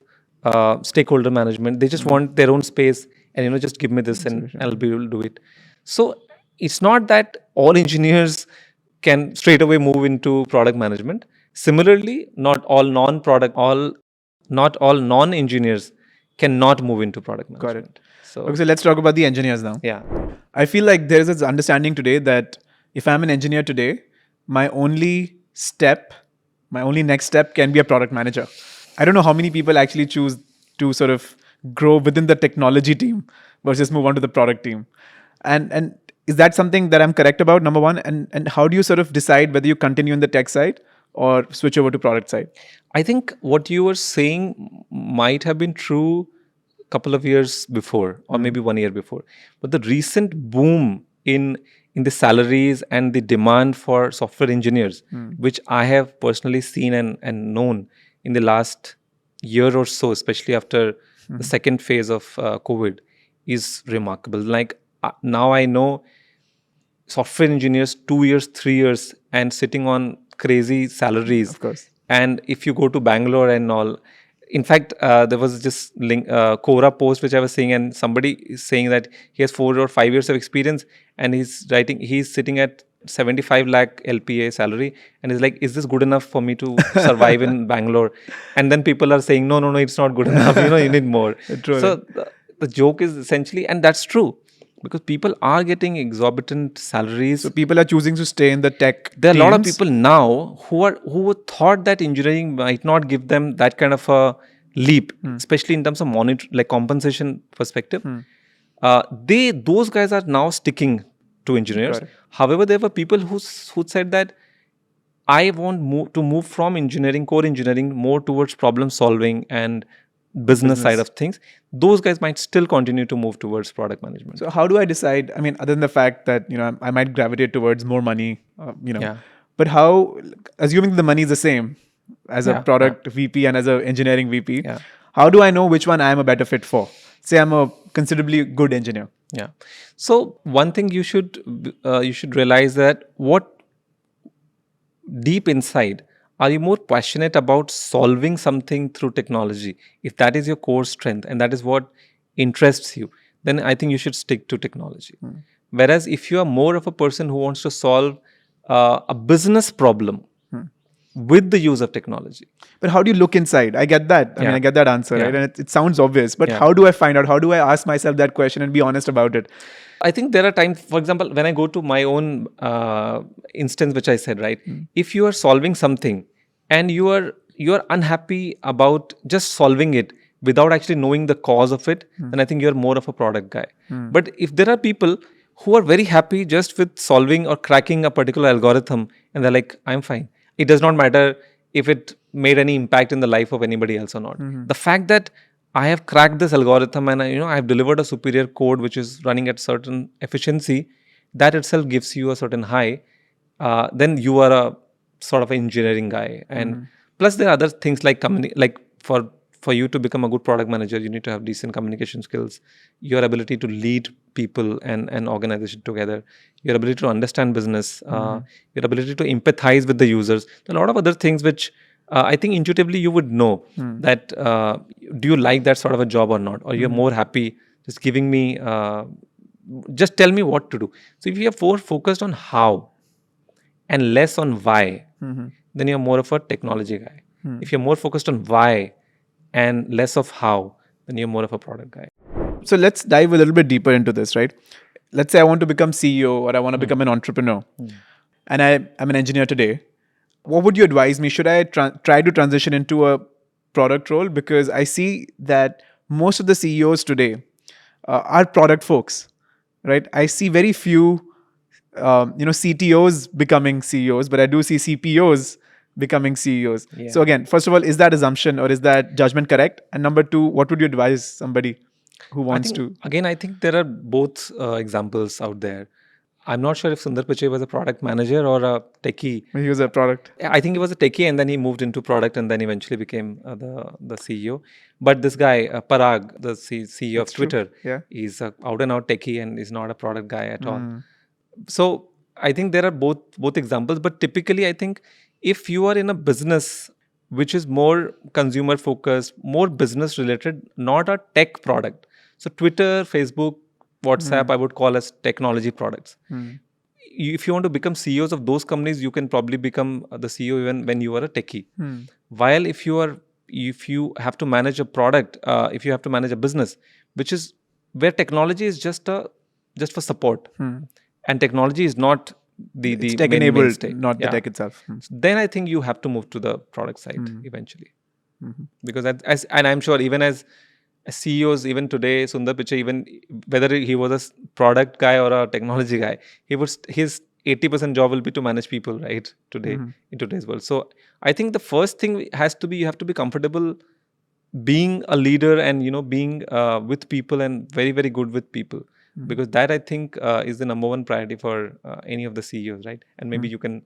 [SPEAKER 2] stakeholder management. They just want their own space, and just give me this and
[SPEAKER 1] Solution.
[SPEAKER 2] I'll be able to do it. So it's not that all engineers can straight away move into product management. Similarly, not all non-engineers cannot move into product
[SPEAKER 1] Got it.
[SPEAKER 2] management. So
[SPEAKER 1] Okay, so let's talk about the engineers now.
[SPEAKER 2] yeah,
[SPEAKER 1] I feel like there is this understanding today that if I'm an engineer today, my only next step can be a product manager. I don't know how many people actually choose to sort of grow within the technology team versus move on to the product team. And is that something that I'm correct about, number one? And how do you sort of decide whether you continue in the tech side or switch over to product side?
[SPEAKER 2] I think what you were saying might have been true a couple of years before, or maybe 1 year before. But the recent boom in the salaries and the demand for software engineers, which I have personally seen and known in the last year or so, especially after the second phase of COVID, is remarkable. Like now I know software engineers 2 years, 3 years, and sitting on crazy salaries.
[SPEAKER 1] Of course.
[SPEAKER 2] And if you go to Bangalore and all, in fact, there was this Quora post which I was seeing, and somebody is saying that he has 4 or 5 years of experience, and he's sitting at 75 lakh LPA salary, and he's like, is this good enough for me to survive in Bangalore? And then people are saying, no, it's not good enough. You need more.
[SPEAKER 1] Truly.
[SPEAKER 2] So the joke is essentially, and that's true, because people are getting exorbitant salaries.
[SPEAKER 1] So people are choosing to stay in the tech.
[SPEAKER 2] There are a lot of
[SPEAKER 1] teams.
[SPEAKER 2] people now who thought that engineering might not give them that kind of a leap, especially in terms of compensation perspective. Those guys are now sticking to engineers.
[SPEAKER 1] Got it.
[SPEAKER 2] However, there were people who said that I want to move from core engineering, more towards problem solving and business side of things. Those guys might still continue to move towards product management.
[SPEAKER 1] So how do I decide? I mean, other than the fact that I might gravitate towards more money,
[SPEAKER 2] Yeah.
[SPEAKER 1] but how? Assuming the money is the same as a
[SPEAKER 2] Yeah,
[SPEAKER 1] product VP and as an engineering VP,
[SPEAKER 2] Yeah.
[SPEAKER 1] how do I know which one I am a better fit for? Say I'm a considerably good engineer.
[SPEAKER 2] Yeah. So one thing you should realize that what deep inside, are you more passionate about solving something through technology? If that is your core strength and that is what interests you, then I think you should stick to technology. Whereas if you are more of a person who wants to solve a business problem with the use of technology.
[SPEAKER 1] But how do you look inside? I get that. I mean,
[SPEAKER 2] Yeah.
[SPEAKER 1] I get that answer,
[SPEAKER 2] Yeah.
[SPEAKER 1] right? And it sounds obvious. But
[SPEAKER 2] Yeah.
[SPEAKER 1] how do I find out? How do I ask myself that question and be honest about it?
[SPEAKER 2] I think there are times, for example, when I go to my own instance, which I said, right? If you are solving something and you are unhappy about just solving it without actually knowing the cause of it, then I think you're more of a product guy. But if there are people who are very happy just with solving or cracking a particular algorithm, and they're like, I'm fine. It does not matter if it made any impact in the life of anybody else or not. The fact that I have cracked this algorithm and I have delivered a superior code which is running at certain efficiency, that itself gives you a certain high. Then you are a sort of engineering guy. And plus there are other things like for you to become a good product manager, you need to have decent communication skills, your ability to lead people and an organization together, your ability to understand business, your ability to empathize with the users. There are a lot of other things which I think intuitively you would know that do you like that sort of a job or not, or you're more happy just giving me, just tell me what to do. So if you are more focused on how and less on why, then you're more of a technology guy. If you're more focused on why and less of how, then you're more of a product guy.
[SPEAKER 1] So let's dive a little bit deeper into this, right? Let's say I want to become CEO or I want to become an entrepreneur and I'm an engineer today. What would you advise me? Should I try to transition into a product role? Because I see that most of the CEOs today are product folks, right? I see very few, CTOs becoming CEOs, but I do see CPOs becoming CEOs.
[SPEAKER 2] Yeah.
[SPEAKER 1] So again, first of all, is that assumption or is that judgment correct? And number two, what would you advise somebody who wants to?
[SPEAKER 2] Again, I think there are both examples out there. I'm not sure if Sundar Pichai was a product manager or a techie.
[SPEAKER 1] He was a product.
[SPEAKER 2] I think he was a techie and then he moved into product and then eventually became the CEO. But this guy, Parag, the CEO of Twitter,
[SPEAKER 1] Yeah.
[SPEAKER 2] is out and out techie and is not a product guy at all. So I think there are both examples. But typically, I think if you are in a business which is more consumer focused, more business related, not a tech product. So Twitter, Facebook, WhatsApp, I would call as technology products. If you want to become CEOs of those companies, you can probably become the CEO even when you are a techie. While if you have to manage a product, if you have to manage a business, which is where technology is just for support, and technology is not the
[SPEAKER 1] It's
[SPEAKER 2] the main
[SPEAKER 1] tech-enabled,
[SPEAKER 2] mainstay.
[SPEAKER 1] not the
[SPEAKER 2] Yeah.
[SPEAKER 1] tech itself.
[SPEAKER 2] So then I think you have to move to the product side eventually, because and I'm sure even as CEOs even today, Sundar Pichai, even whether he was a product guy or a technology guy, his 80% job will be to manage people, right? Today, in today's world. So I think the first thing has to be, you have to be comfortable being a leader and being with people and very, very good with people, because that I think is the number one priority for any of the CEOs, right? And maybe you can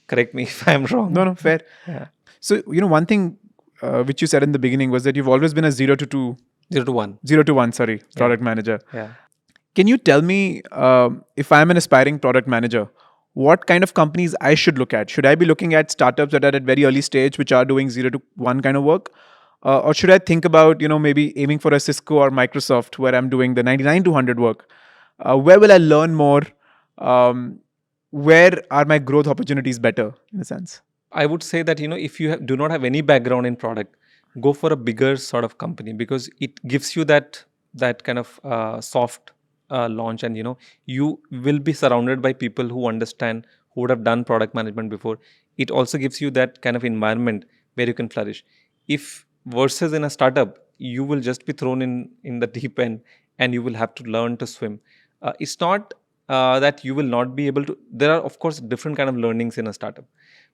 [SPEAKER 2] correct me if I'm wrong.
[SPEAKER 1] No, fair.
[SPEAKER 2] Yeah.
[SPEAKER 1] So, one thing which you said in the beginning was that you've always been a 0 to 2,
[SPEAKER 2] 0 to 1.
[SPEAKER 1] 0 to 1, sorry, product manager.
[SPEAKER 2] Yeah.
[SPEAKER 1] Can you tell me, if I'm an aspiring product manager, what kind of companies I should look at? Should I be looking at startups that are at very early stage, which are doing 0 to 1 kind of work? Or should I think about, maybe aiming for a Cisco or Microsoft where I'm doing the 99 to 100 work? Where will I learn more? Where are my growth opportunities better, in a sense?
[SPEAKER 2] I would say that, if you do not have any background in product, go for a bigger sort of company, because it gives you that kind of soft launch, and you will be surrounded by people who understand, who would have done product management before. It also gives you that kind of environment where you can flourish. If versus in a startup, you will just be thrown in the deep end, and you will have to learn to swim. It's not that you will not be able to. There are, of course, different kind of learnings in a startup.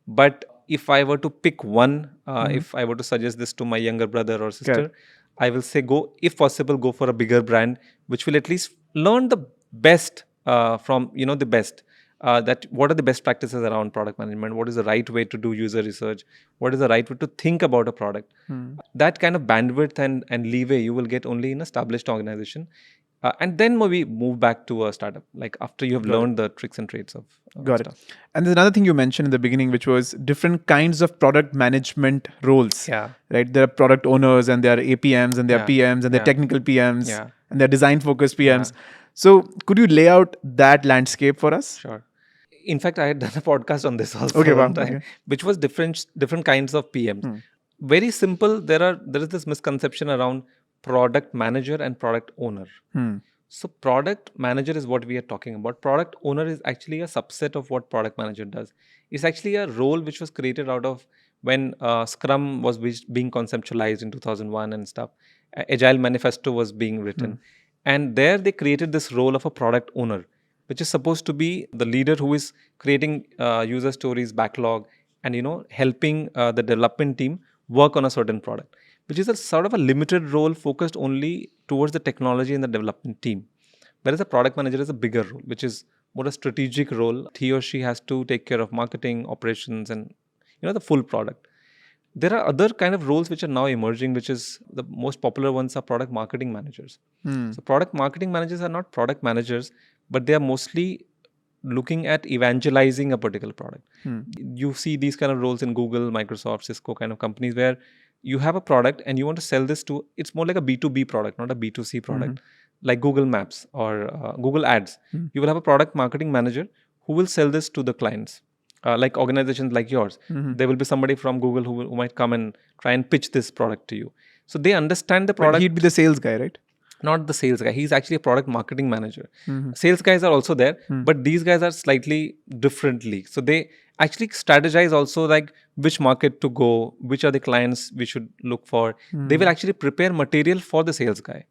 [SPEAKER 2] But if I were to pick one, if I were to suggest this to my younger brother or sister,
[SPEAKER 1] Correct.
[SPEAKER 2] I will say, go, if possible, go for a bigger brand, which will at least learn the best from the best. That what are the best practices around product management? What is the right way to do user research? What is the right way to think about a product? That kind of bandwidth and leeway you will get only in established organization. And then maybe move back to a startup, like after you have learned the tricks and trades of
[SPEAKER 1] Got
[SPEAKER 2] stuff.
[SPEAKER 1] it. And there's another thing you mentioned in the beginning, which was different kinds of product management roles.
[SPEAKER 2] Yeah.
[SPEAKER 1] Right? There are product owners, and there are APMs, and there are
[SPEAKER 2] Yeah.
[SPEAKER 1] PMs, and there are
[SPEAKER 2] Yeah.
[SPEAKER 1] technical PMs,
[SPEAKER 2] Yeah.
[SPEAKER 1] and there are design focused PMs. So could you lay out that landscape for us?
[SPEAKER 2] Sure. In fact, I had done a podcast on this also
[SPEAKER 1] Okay, wow,
[SPEAKER 2] one time,
[SPEAKER 1] okay.
[SPEAKER 2] which was different kinds of PMs. Very simple. There is this misconception around product manager and product owner. So product manager is what we are talking about. Product owner is actually a subset of what product manager does. It's actually a role which was created out of when Scrum was being conceptualized in 2001 and stuff. Agile Manifesto was being written. And there they created this role of a product owner, which is supposed to be the leader who is creating user stories, backlog, and helping the development team work on a certain product, which is a sort of a limited role focused only towards the technology and the development team. Whereas a product manager is a bigger role, which is more a strategic role. He or she has to take care of marketing, operations, and the full product. There are other kind of roles which are now emerging, which is the most popular ones are product marketing managers. So product marketing managers are not product managers, but they are mostly looking at evangelizing a particular product. You see these kind of roles in Google, Microsoft, Cisco kind of companies where you have a product and you want to sell this to, it's more like a B2B product, not a B2C product, like Google Maps or Google Ads. You will have a product marketing manager who will sell this to the clients. Like organizations like yours, there will be somebody from Google who might come and try and pitch this product to you. So they understand the
[SPEAKER 1] But
[SPEAKER 2] product.
[SPEAKER 1] he'd be the sales guy, right?
[SPEAKER 2] Not the sales guy. He's actually a product marketing manager. Sales guys are also there, but these guys are slightly differently. So they actually strategize also, like which market to go, which are the clients we should look for. They will actually prepare material for the sales guy.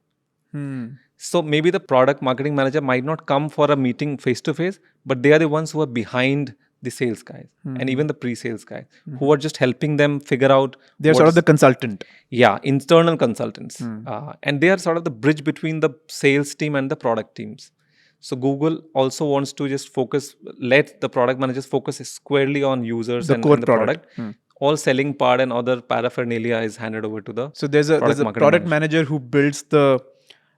[SPEAKER 2] So maybe the product marketing manager might not come for a meeting face to face, but they are the ones who are behind the sales guys and even the pre-sales guys who are just helping them figure out.
[SPEAKER 1] They're sort of the consultant.
[SPEAKER 2] Yeah, internal consultants. And they are sort of the bridge between the sales team and the product teams. So Google also wants to just let the product managers focus squarely on users
[SPEAKER 1] The
[SPEAKER 2] and
[SPEAKER 1] core
[SPEAKER 2] the
[SPEAKER 1] product.
[SPEAKER 2] All selling part and other paraphernalia is handed over to the
[SPEAKER 1] So there's a
[SPEAKER 2] marketing
[SPEAKER 1] product manager who builds the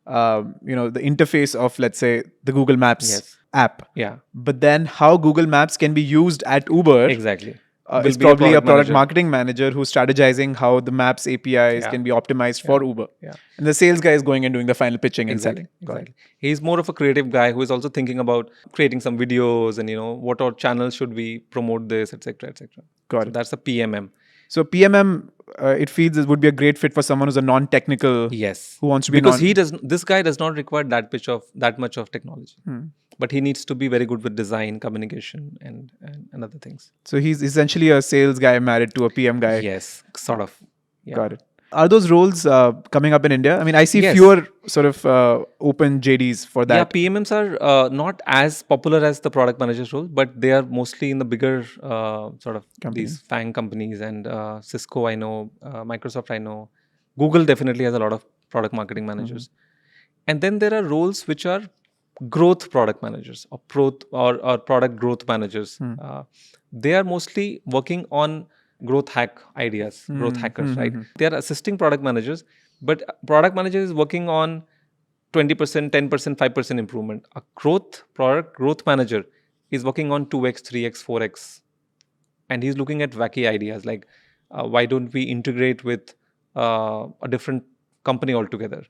[SPEAKER 1] the interface of, let's say, the Google Maps
[SPEAKER 2] Yes.
[SPEAKER 1] app.
[SPEAKER 2] Yeah,
[SPEAKER 1] But then how Google Maps can be used at Uber
[SPEAKER 2] exactly.
[SPEAKER 1] is
[SPEAKER 2] be a
[SPEAKER 1] probably a
[SPEAKER 2] product
[SPEAKER 1] product
[SPEAKER 2] manager.
[SPEAKER 1] marketing manager who's strategizing how the Maps APIs
[SPEAKER 2] Yeah.
[SPEAKER 1] can be optimized
[SPEAKER 2] Yeah.
[SPEAKER 1] for Uber.
[SPEAKER 2] Yeah.
[SPEAKER 1] And the sales guy is going and doing the final pitching and
[SPEAKER 2] Exactly.
[SPEAKER 1] selling. Got it.
[SPEAKER 2] Exactly. He's more of a creative guy who is also thinking about creating some videos and what our channels should we promote this, etc., etc.
[SPEAKER 1] Got
[SPEAKER 2] So
[SPEAKER 1] it.
[SPEAKER 2] that's the PMM.
[SPEAKER 1] So PMM, it feels it would be a great fit for someone who's a non-technical,
[SPEAKER 2] Yes,
[SPEAKER 1] who wants to be
[SPEAKER 2] because
[SPEAKER 1] non.
[SPEAKER 2] this guy does not require that much of technology, but he needs to be very good with design, communication, and other things.
[SPEAKER 1] So he's essentially a sales guy married to a PM guy.
[SPEAKER 2] Yes, sort of. Yeah.
[SPEAKER 1] Got it. Are those roles coming up in India? I mean, I see
[SPEAKER 2] Yes.
[SPEAKER 1] fewer sort of open JDs for
[SPEAKER 2] Yeah,
[SPEAKER 1] that.
[SPEAKER 2] PMMs are not as popular as the product manager's role, but they are mostly in the bigger sort of these
[SPEAKER 1] Companies.
[SPEAKER 2] FANG companies and Cisco, I know, Microsoft, I know. Google definitely has a lot of product marketing managers. And then there are roles which are growth product managers or product growth managers. They are mostly working on growth hack ideas, growth hackers, right? They are assisting product managers, but product manager is working on 20%, 10%, 5% improvement. A product growth manager is working on 2x, 3x, 4x, and he's looking at wacky ideas like why don't we integrate with a different company altogether?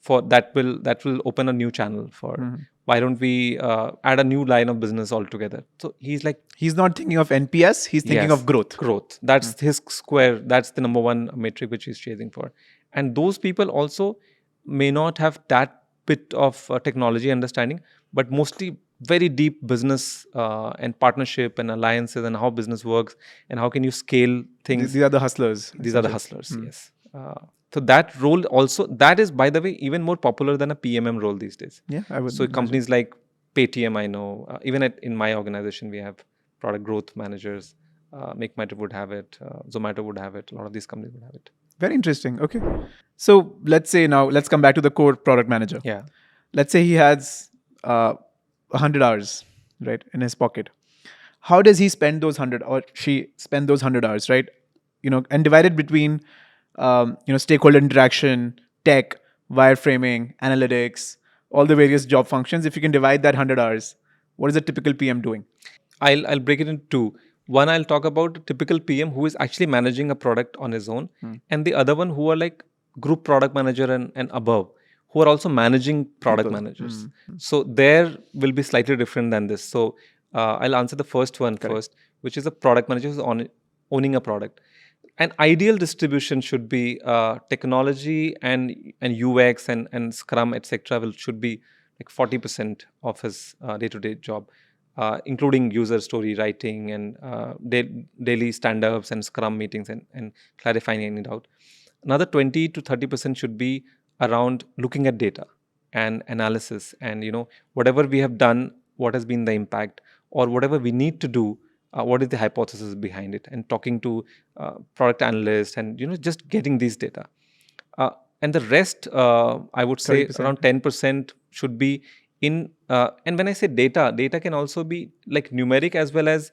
[SPEAKER 2] For that will open a new channel for. Why don't we add a new line of business altogether? So he's like,
[SPEAKER 1] He's not thinking of NPS, he's thinking of
[SPEAKER 2] yes,
[SPEAKER 1] growth.
[SPEAKER 2] growth. That's his square. That's the number one metric which he's chasing for. And those people also may not have that bit of technology understanding, but mostly very deep business and partnership and alliances and how business works and how can you scale things.
[SPEAKER 1] These are the hustlers.
[SPEAKER 2] These are the hustlers. Yes. So that role also, that is, by the way, even more popular than a PMM role these days.
[SPEAKER 1] Yeah, I would.
[SPEAKER 2] So companies like Paytm, I know, even in my organization, we have product growth managers. Make My Trip would have it. Zomato would have it. A lot of these companies would have it.
[SPEAKER 1] Very interesting. Okay. So let's say now, let's come back to the core product manager.
[SPEAKER 2] Yeah.
[SPEAKER 1] Let's say he has 100 hours, right, in his pocket. How does he spend those 100 or she spend those 100 hours, right? And divide it between, stakeholder interaction, tech, wireframing, analytics, all the various job functions. If you can divide that 100 hours, what is a typical PM doing?
[SPEAKER 2] I'll break it into two. One, I'll talk about a typical PM who is actually managing a product on his own, and the other one who are like group product manager and above, who are also managing product managers. So there will be slightly different than this. So I'll answer the first one first, which is a product manager who's owning a product. An ideal distribution should be technology and UX and Scrum, etc. should be like 40% of his day-to-day job, including user story writing and daily stand-ups and Scrum meetings and clarifying any doubt. Another 20 to 30% should be around looking at data and analysis and whatever we have done, what has been the impact, or whatever we need to do, what is the hypothesis behind it, and talking to product analysts and just getting these data. And the rest, I would say
[SPEAKER 1] 30%.
[SPEAKER 2] around 10% should be in. And when I say data can also be like numeric as well as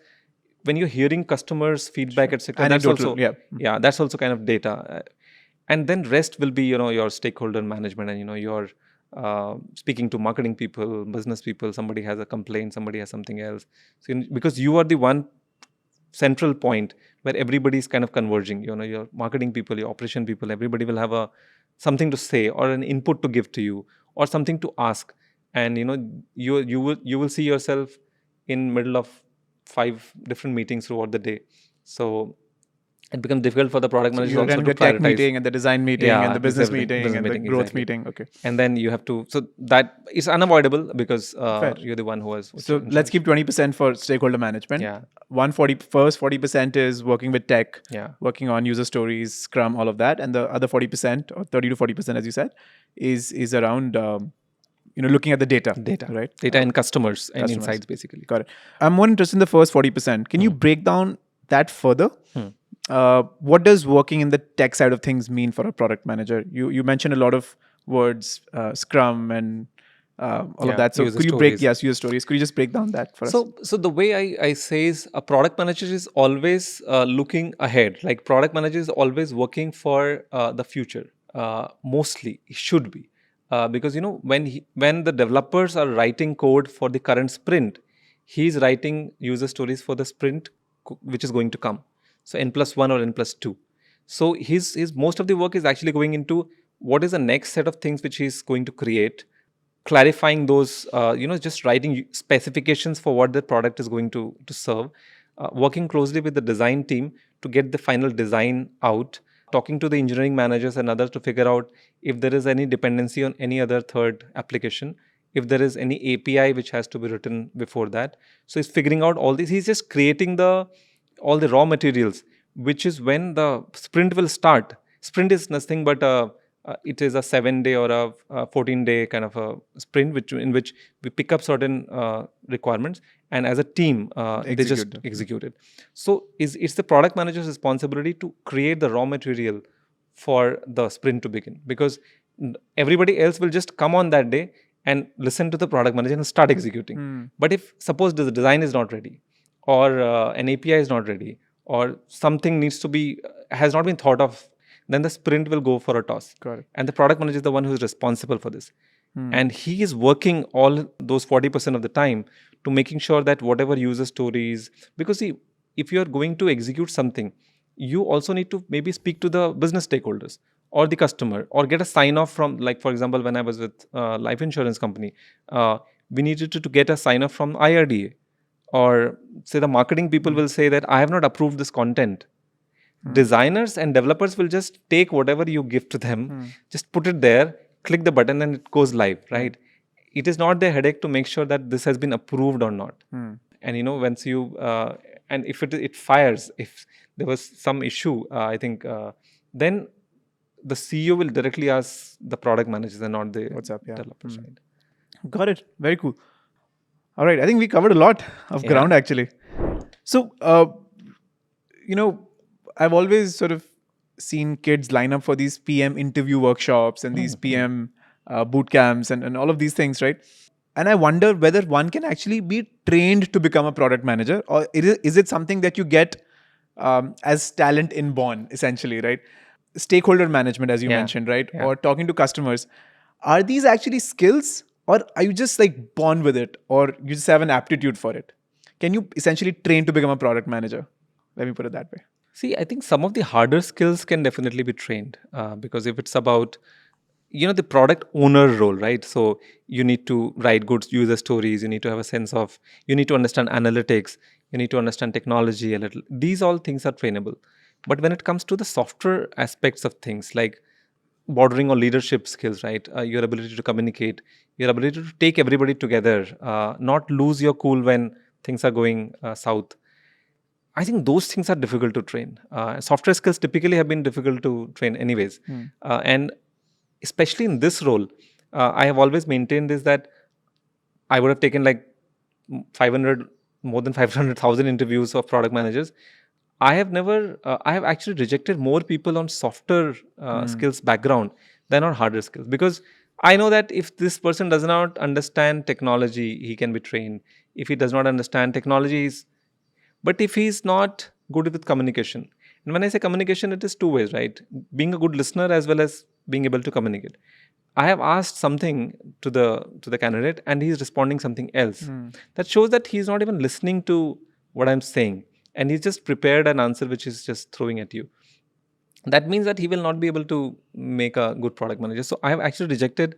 [SPEAKER 2] when you're hearing customers' feedback, etc. That's
[SPEAKER 1] Anecdotal,
[SPEAKER 2] also
[SPEAKER 1] yeah.
[SPEAKER 2] that's also kind of data. And then rest will be your stakeholder management and your speaking to marketing people, business people. Somebody has a complaint, somebody has something else. So because you are the one central point where everybody is kind of converging. Your marketing people, your operation people, everybody will have something to say or an input to give to you or something to ask. And you will see yourself in middle of 5 different meetings throughout the day. So it becomes difficult for the product managers
[SPEAKER 1] You're
[SPEAKER 2] also
[SPEAKER 1] running
[SPEAKER 2] to
[SPEAKER 1] the tech
[SPEAKER 2] prioritize.
[SPEAKER 1] meeting and the design meeting and the
[SPEAKER 2] this
[SPEAKER 1] business
[SPEAKER 2] everything,
[SPEAKER 1] meeting
[SPEAKER 2] business
[SPEAKER 1] and the
[SPEAKER 2] meeting,
[SPEAKER 1] growth
[SPEAKER 2] exactly.
[SPEAKER 1] meeting. Okay.
[SPEAKER 2] And then you have to, so that is unavoidable because
[SPEAKER 1] Fair.
[SPEAKER 2] you're the one who has.
[SPEAKER 1] So let's keep 20% for stakeholder management.
[SPEAKER 2] Yeah.
[SPEAKER 1] 40% is working with tech,
[SPEAKER 2] Yeah.
[SPEAKER 1] working on user stories, Scrum, all of that. And the other 40% or 30 to 40%, as you said, is around looking at the data. Right?
[SPEAKER 2] Data and customers and
[SPEAKER 1] Customers.
[SPEAKER 2] insights, basically.
[SPEAKER 1] Got it. I'm more interested in the first 40%. Can you break down that further? What does working in the tech side of things mean for a product manager? You mentioned a lot of words, Scrum and all of that. So
[SPEAKER 2] user
[SPEAKER 1] could you
[SPEAKER 2] stories.
[SPEAKER 1] user stories? Could you just break down that for us?
[SPEAKER 2] So the way I say is a product manager is always looking ahead. Like product manager is always working for the future. Mostly, he should be. Because when the developers are writing code for the current sprint, he's writing user stories for the sprint which is going to come. So n+1 or n+2. So his most of the work is actually going into what is the next set of things which he's going to create, clarifying those, just writing specifications for what the product is going to serve, working closely with the design team to get the final design out, talking to the engineering managers and others to figure out if there is any dependency on any other third application, if there is any API which has to be written before that. So he's figuring out all these. He's just creating all the raw materials, which is when the sprint will start. Sprint is nothing but it is a 7-day or a 14-day kind of a sprint, in which we pick up certain requirements, and as a team, they just execute it. So it's the product manager's responsibility to create the raw material for the sprint to begin, because everybody else will just come on that day and listen to the product manager and start executing. But if suppose the design is not ready, or an API is not ready, or something needs to be has not been thought of, then the sprint will go for a toss.
[SPEAKER 1] Correct.
[SPEAKER 2] And the product manager is the one who is responsible for this. And he is working all those 40% of the time to making sure that whatever user stories, because see, if you're going to execute something, you also need to maybe speak to the business stakeholders or the customer, or get a sign off from, like, for example, when I was with life insurance company, we needed to get a sign off from IRDA, or say the marketing people will say that I have not approved this content. Designers and developers will just take whatever you give to them, just put it there, click the button, and it goes live, right? It is not their headache to make sure that this has been approved or not. And once you and if it fires, if there was some issue, I think then the CEO will directly ask the product managers and not the developers. Right?
[SPEAKER 1] Got it. Very cool. All right. I think we covered a lot of ground actually. So, I've always sort of seen kids line up for these PM interview workshops and these PM boot camps and all of these things, right? And I wonder whether one can actually be trained to become a product manager, or is it something that you get as talent inborn, essentially, right? Stakeholder management, as you mentioned, right? Or talking to customers. Are these actually skills, or are you just like born with it, or you just have an aptitude for it? Can you essentially train to become a product manager? Let me put it that way.
[SPEAKER 2] See, I think some of the harder skills can definitely be trained, because if it's about the product owner role, right? So you need to write good user stories, you need to have a sense of, you need to understand analytics, you need to understand technology a little. These all things are trainable. But when it comes to the software aspects of things, like bordering on leadership skills, right? Your ability to communicate, your ability to take everybody together, not lose your cool when things are going south. I think those things are difficult to train. Software skills typically have been difficult to train anyways. And especially in this role, I have always maintained is that I would have taken like more than 500,000 interviews of product managers. I have actually rejected more people on softer skills background than on harder skills, because I know that if this person does not understand technology, he can be trained. If he does not understand technologies, but if he's not good with communication, and when I say communication, it is two ways, right? Being a good listener as well as being able to communicate. I have asked something to the candidate, and he's responding something else. That shows that he's not even listening to what I'm saying, and he's just prepared an answer which is just throwing at you. That means that he will not be able to make a good product manager. So I have actually rejected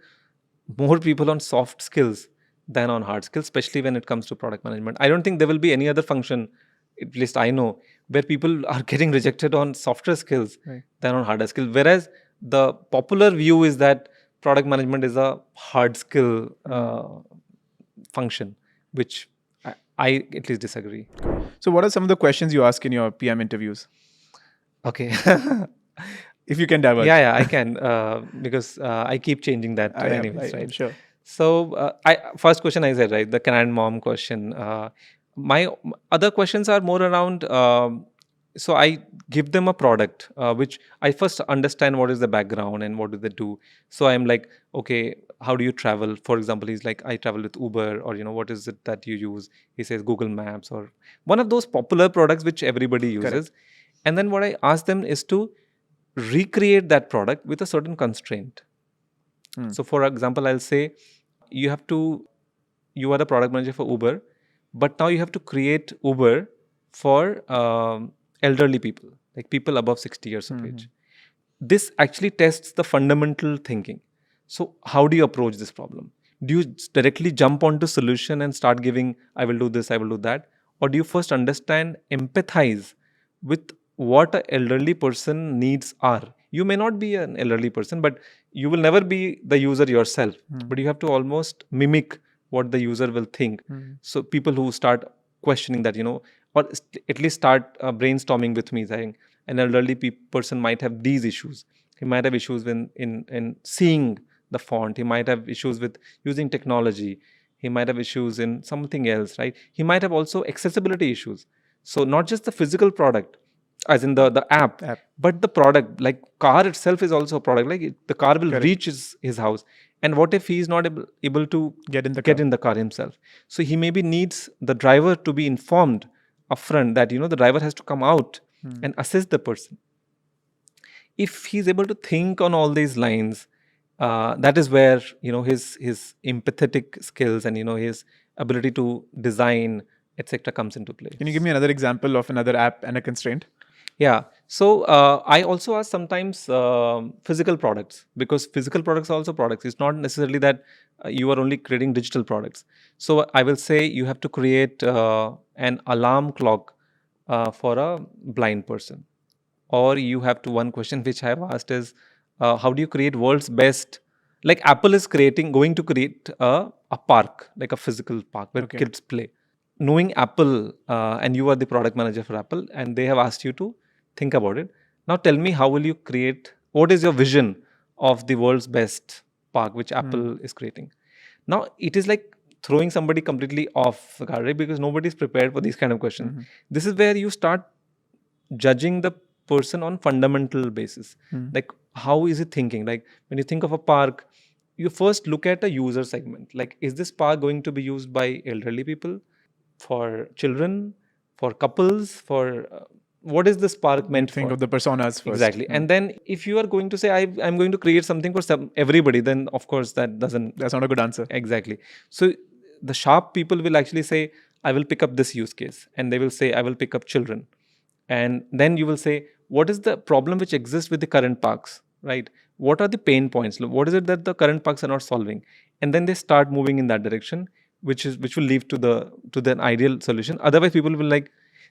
[SPEAKER 2] more people on soft skills than on hard skills, especially when it comes to product management. I don't think there will be any other function, at least I know, where people are getting rejected on softer skills than on harder skills. Whereas the popular view is that product management is a hard skill function, which I at least disagree.
[SPEAKER 1] So what are some of the questions you ask in your PM interviews?
[SPEAKER 2] Okay.
[SPEAKER 1] If you can divulge.
[SPEAKER 2] Yeah, I can, because I keep changing that anyways, right?
[SPEAKER 1] Sure.
[SPEAKER 2] So first question I said, right, the can mom question. My other questions are more around, so I give them a product, which I first understand what is the background and what do they do. So I'm like, okay, how do you travel? For example, he's like, I travel with Uber, or what is it that you use? He says Google Maps, or one of those popular products which everybody uses. Correct. And then what I ask them is to recreate that product with a certain constraint. So for example, I'll say, you are the product manager for Uber, but now you have to create Uber for elderly people, like people above 60 years of age. This actually tests the fundamental thinking. So how do you approach this problem? Do you directly jump onto solution and start giving, I will do this, I will do that? Or do you first understand, empathize with what an elderly person needs are? You may not be an elderly person, but you will never be the user yourself. But you have to almost mimic what the user will think. So people who start questioning that, or at least start brainstorming with me, saying an elderly person might have these issues. He might have issues in seeing the font. He might have issues with using technology. He might have issues in something else, right? He might have also accessibility issues. So not just the physical product, as in the app, but the product, like car itself is also a product. Like the car will reach his house. And what if he is not able to
[SPEAKER 1] Get in the
[SPEAKER 2] get
[SPEAKER 1] car.
[SPEAKER 2] in the car himself? So he maybe needs the driver to be informed upfront that the driver has to come out and assist the person. If he's able to think on all these lines, that is where his empathetic skills and his ability to design, etc., comes into play.
[SPEAKER 1] Can you give me another example of another app and a constraint?
[SPEAKER 2] Yeah. So I also ask sometimes physical products, because physical products are also products. It's not necessarily that you are only creating digital products. So I will say you have to create an alarm clock for a blind person. Or you have to, one question which I have asked is, how do you create world's best? Like Apple is going to create a park, like a physical park where kids play. Knowing Apple, and you are the product manager for Apple, and they have asked you to think about it. Now tell me, how will you create, what is your vision of the world's best park which Apple is creating? Now it is like throwing somebody completely off guard, right? Because nobody is prepared for these kind of questions. This is where you start judging the person on fundamental basis. Like, how is he thinking? Like, when you think of a park, you first look at a user segment. Like, is this park going to be used by elderly people, for children, for couples, for what is this park meant
[SPEAKER 1] Think
[SPEAKER 2] for?
[SPEAKER 1] of the personas first.
[SPEAKER 2] Exactly. And then if you are going to say, I'm going to create something for everybody, then of course
[SPEAKER 1] That's not a good answer.
[SPEAKER 2] Exactly. So the sharp people will actually say, I will pick up this use case, and they will say, I will pick up children. And then you will say, what is the problem which exists with the current parks, right? What are the pain points? What is it that the current parks are not solving? And then they start moving in that direction, which will lead to the ideal solution. Otherwise, people will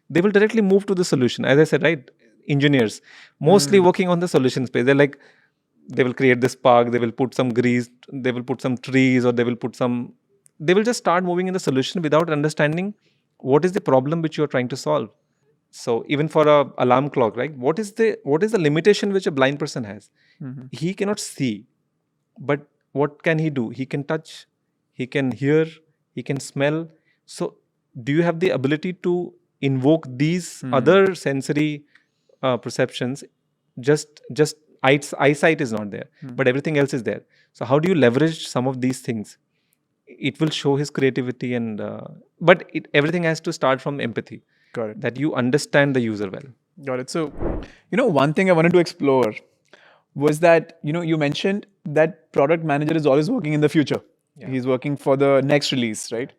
[SPEAKER 2] they will directly move to the solution. As I said, right? Engineers mostly working on the solution space. They're like, they will create this park, they will put some grease, they will put some trees, or they will just start moving in the solution without understanding what is the problem which you are trying to solve. So even for a alarm clock, right? What is the limitation which a blind person has? He cannot see, but what can he do? He can touch, he can hear, he can smell. So do you have the ability to invoke these other sensory perceptions? Just eyesight is not there, but everything else is there. So how do you leverage some of these things? It will show his creativity, and but everything has to start from empathy.
[SPEAKER 1] Got it.
[SPEAKER 2] That you understand the user well.
[SPEAKER 1] Got it. So, one thing I wanted to explore was that, you mentioned that product manager is always working in the future. He's working for the next release, right?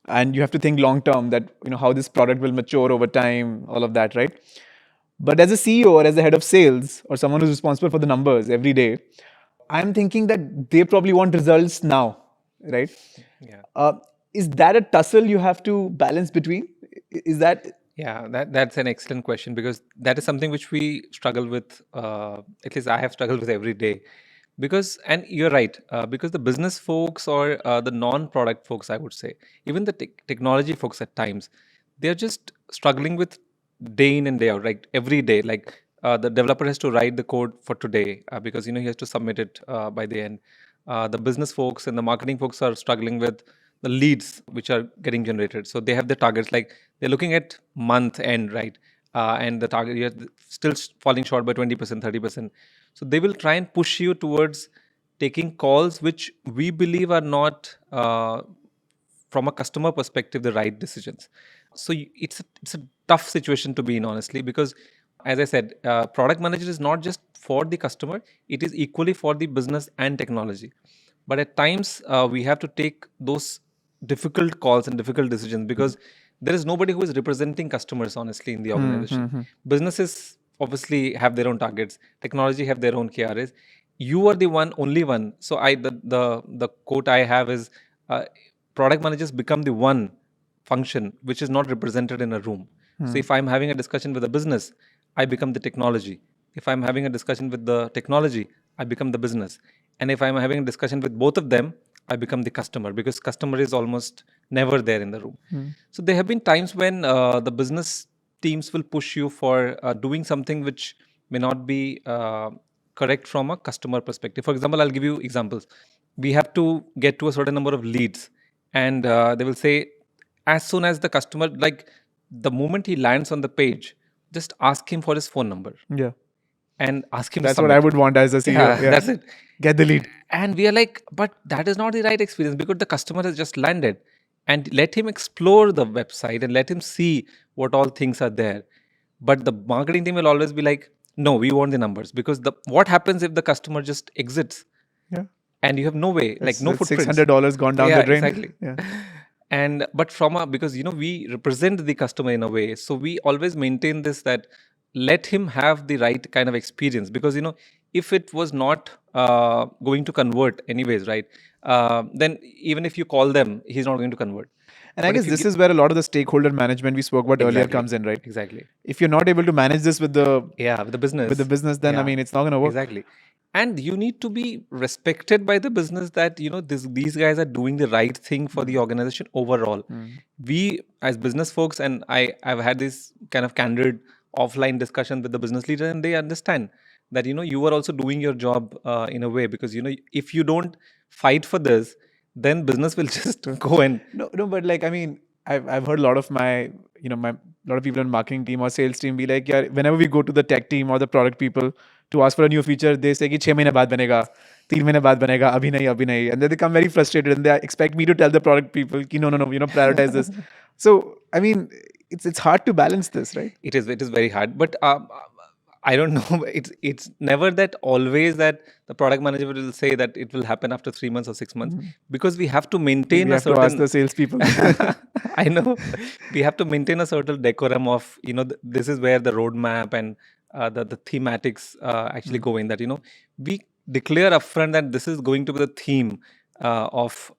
[SPEAKER 1] And you have to think long term that, how this product will mature over time, all of that, right? But as a CEO or as the head of sales or someone who's responsible for the numbers every day, I'm thinking that they probably want results now, right?
[SPEAKER 2] Yeah.
[SPEAKER 1] Is that a tussle you have to balance between? Is that
[SPEAKER 2] Yeah, that's an excellent question, because that is something which we struggle with. At least I have struggled with every day, because, and you're right, because the business folks, or the non-product folks, I would say, even the technology folks at times, they're just struggling with day in and day out, like every day. Like the developer has to write the code for today, because he has to submit it by the end. The business folks and the marketing folks are struggling with the leads which are getting generated. So they have the targets, like they're looking at month end, right? And the target, you're still falling short by 20%, 30%. So they will try and push you towards taking calls which we believe are not, from a customer perspective, the right decisions. So it's a tough situation to be in, honestly, because as I said, product manager is not just for the customer; it is equally for the business and technology. But at times, we have to take those difficult calls and difficult decisions, because there is nobody who is representing customers honestly in the organization. Businesses obviously have their own targets, technology have their own KRAs. You are the only one. So the quote I have is, uh, product managers become the one function which is not represented in a room. So if I'm having a discussion with a business, I become the technology. If I'm having a discussion with the technology, I become the business. And if I'm having a discussion with both of them, I become the customer, because customer is almost never there in the room. So there have been times when the business teams will push you for doing something which may not be correct from a customer perspective. For example, I'll give you examples. We have to get to a certain number of leads, and they will say, as soon as the customer, like the moment he lands on the page, just ask him for his phone number
[SPEAKER 1] Yeah.
[SPEAKER 2] and ask him to
[SPEAKER 1] That's what I
[SPEAKER 2] submit.
[SPEAKER 1] would want as a CEO.
[SPEAKER 2] Yeah,
[SPEAKER 1] Yeah.
[SPEAKER 2] that's it.
[SPEAKER 1] Get the lead.
[SPEAKER 2] And we are like, but that is not the right experience, because the customer has just landed, and let him explore the website and let him see what all things are there. But the marketing team will always be like, no, we want the numbers, because the what happens if the customer just exits
[SPEAKER 1] Yeah.
[SPEAKER 2] and you have no way, like no
[SPEAKER 1] That's
[SPEAKER 2] footprints.
[SPEAKER 1] $600 gone down
[SPEAKER 2] Yeah,
[SPEAKER 1] the drain.
[SPEAKER 2] exactly.
[SPEAKER 1] Yeah.
[SPEAKER 2] And but from a, because we represent the customer in a way, so we always maintain this, that let him have the right kind of experience, because if it was not going to convert anyways, right, then even if you call them, he's not going to convert.
[SPEAKER 1] And I
[SPEAKER 2] But
[SPEAKER 1] guess
[SPEAKER 2] if you
[SPEAKER 1] this
[SPEAKER 2] give,
[SPEAKER 1] is where a lot of the stakeholder management we spoke about earlier
[SPEAKER 2] exactly,
[SPEAKER 1] comes in, right?
[SPEAKER 2] exactly,
[SPEAKER 1] If you're not able to manage this with the
[SPEAKER 2] yeah, with the business,
[SPEAKER 1] business, then I
[SPEAKER 2] yeah,
[SPEAKER 1] mean it's not going to work.
[SPEAKER 2] exactly. And you need to be respected by the business, that these guys are doing the right thing for the organization overall. We as business folks, and I've had this kind of candid offline discussion with the business leader, and they understand that you are also doing your job in a way, because if you don't fight for this, then business will just go and
[SPEAKER 1] No, but like I mean, I've heard a lot of my my lot of people in marketing team or sales team be like, yeah, whenever we go to the tech team or the product people to ask for a new feature, they say कि 6 महीने बाद बनेगा, 3 महीने बाद बनेगा, अभी नहीं, and then they become very frustrated and they expect me to tell the product people कि no, prioritize this. So I mean, it's hard to balance this, right?
[SPEAKER 2] it is very hard, but I don't know. It's never that always that the product manager will say that it will happen after 3 months or 6 months, because we have to maintain
[SPEAKER 1] We
[SPEAKER 2] a
[SPEAKER 1] have to ask
[SPEAKER 2] certain.
[SPEAKER 1] the salespeople.
[SPEAKER 2] I know, we have to maintain a certain decorum of this is where the roadmap and the thematics actually go in, that we declare upfront that this is going to be the theme of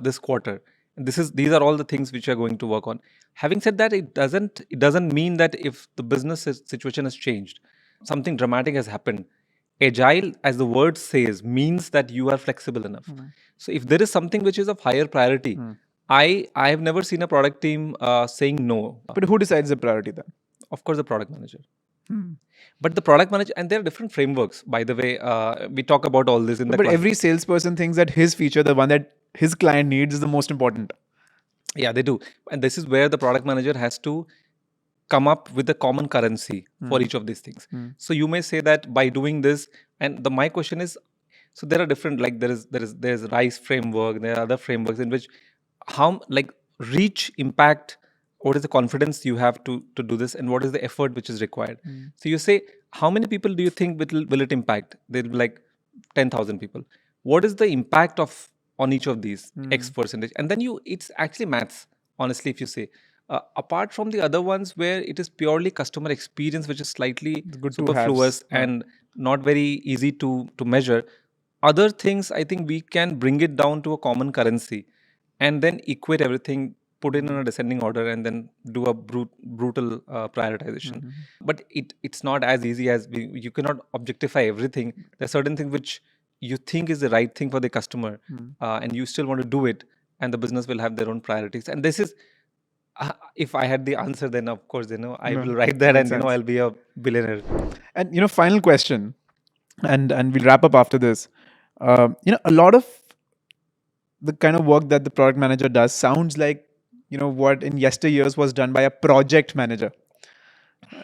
[SPEAKER 2] this quarter. And these are all the things which we are going to work on. Having said that, it doesn't mean that if the business situation has changed, something dramatic has happened. Agile, as the word says, means that you are flexible enough. So if there is something which is of higher priority, I have never seen a product team saying no.
[SPEAKER 1] But who decides the priority then?
[SPEAKER 2] Of course, the product manager. But the product manager, and there are different frameworks. By the way, we talk about all this in the
[SPEAKER 1] But
[SPEAKER 2] class.
[SPEAKER 1] every salesperson thinks that his feature, the one that his client needs, is the most important.
[SPEAKER 2] Yeah, they do. And this is where the product manager has to come up with a common currency for each of these things. So you may say that by doing this, and my question is, so there are different, like there's RISE framework, there are other frameworks in which how, like, reach, impact, what is the confidence you have to do this, and what is the effort which is required. So you say, how many people do you think will it impact? They'll be like 10,000 people. What is the impact of on each of these X percentage? And then it's actually maths, honestly, if you say. Apart from the other ones where it is purely customer experience, which is slightly
[SPEAKER 1] Good to
[SPEAKER 2] superfluous
[SPEAKER 1] have.
[SPEAKER 2] and not very easy to measure, other things I think we can bring it down to a common currency, and then equate everything, put it in a descending order, and then do a brutal prioritization. But it's not as easy as you cannot objectify everything. There are certain things which you think is the right thing for the customer, and you still want to do it, and the business will have their own priorities. And this is, if I had the answer, then of course, I
[SPEAKER 1] No,
[SPEAKER 2] will write that,
[SPEAKER 1] makes
[SPEAKER 2] and
[SPEAKER 1] sense.
[SPEAKER 2] I'll be a billionaire.
[SPEAKER 1] And final question, and we'll wrap up after this. A lot of the kind of work that the product manager does sounds like what in yesteryears was done by a project manager,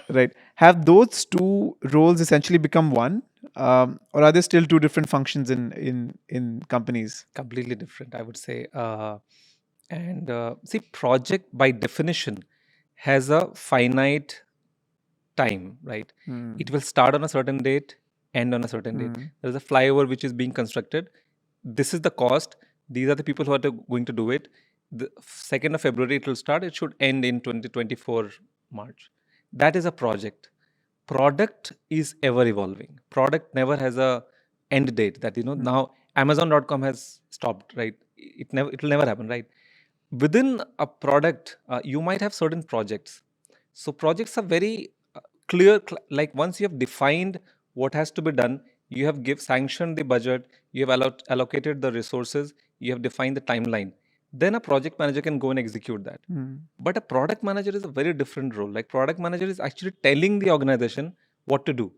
[SPEAKER 1] right? Have those two roles essentially become one, or are there still two different functions in companies?
[SPEAKER 2] Completely different, I would say. And see, project by definition has a finite time, right? It will start on a certain date, end on a certain date. There's a flyover which is being constructed. This is the cost. These are the people who are going to do it. the 2nd of February it will start. It should end in 2024 March. That is a project. Product is ever evolving. Product never has a end date that now Amazon.com has stopped, right? It will never happen, right? Within a product, you might have certain projects. So projects are very clear. Like once you have defined what has to be done, you have sanctioned the budget, you have allocated the resources, you have defined the timeline. Then a project manager can go and execute that. But a product manager is a very different role. Like product manager is actually telling the organization what to do.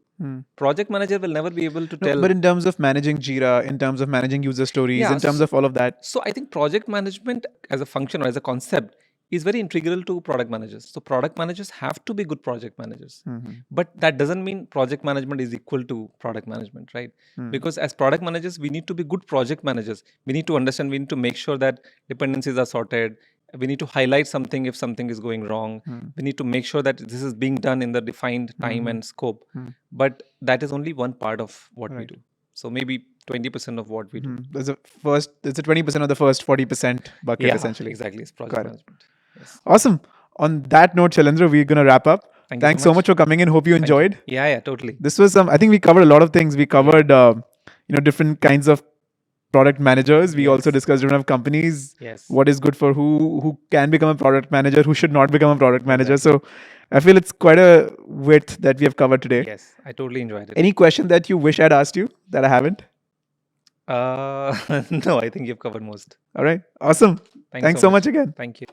[SPEAKER 2] Project manager will never be able to
[SPEAKER 1] No,
[SPEAKER 2] tell.
[SPEAKER 1] but in terms of managing Jira, in terms of managing user stories,
[SPEAKER 2] Yeah,
[SPEAKER 1] in terms of all of that.
[SPEAKER 2] So I think project management as a function or as a concept is very integral to product managers. So product managers have to be good project managers. But that doesn't mean project management is equal to product management, right? Because as product managers, we need to be good project managers. We need to understand, we need to make sure that dependencies are sorted. We need to highlight something if something is going wrong. We need to make sure that this is being done in the defined time and scope. But that is only one part of what we do. So maybe 20% of what we do.
[SPEAKER 1] There's a 20% of the first 40% bucket,
[SPEAKER 2] Yeah,
[SPEAKER 1] essentially.
[SPEAKER 2] exactly. It's project
[SPEAKER 1] Got it.
[SPEAKER 2] management. Yes.
[SPEAKER 1] Awesome. On that note, Shailendra, we're going to wrap up.
[SPEAKER 2] Thank you
[SPEAKER 1] Thanks
[SPEAKER 2] so
[SPEAKER 1] so
[SPEAKER 2] much.
[SPEAKER 1] much for coming in. Hope you
[SPEAKER 2] Thank you.
[SPEAKER 1] enjoyed.
[SPEAKER 2] Yeah, totally.
[SPEAKER 1] This was I think we covered a lot of things. We covered, different kinds of product managers. We also
[SPEAKER 2] Yes.
[SPEAKER 1] discussed different of companies.
[SPEAKER 2] Yes.
[SPEAKER 1] What is good for who can become a product manager, who should not become a product manager.
[SPEAKER 2] Exactly.
[SPEAKER 1] So I feel it's quite a width that we have covered today.
[SPEAKER 2] Yes, I totally enjoyed it.
[SPEAKER 1] Any question that you wish I'd asked you that I haven't?
[SPEAKER 2] No, I think you've covered most.
[SPEAKER 1] All right. Awesome. Thanks so much again.
[SPEAKER 2] Thank you.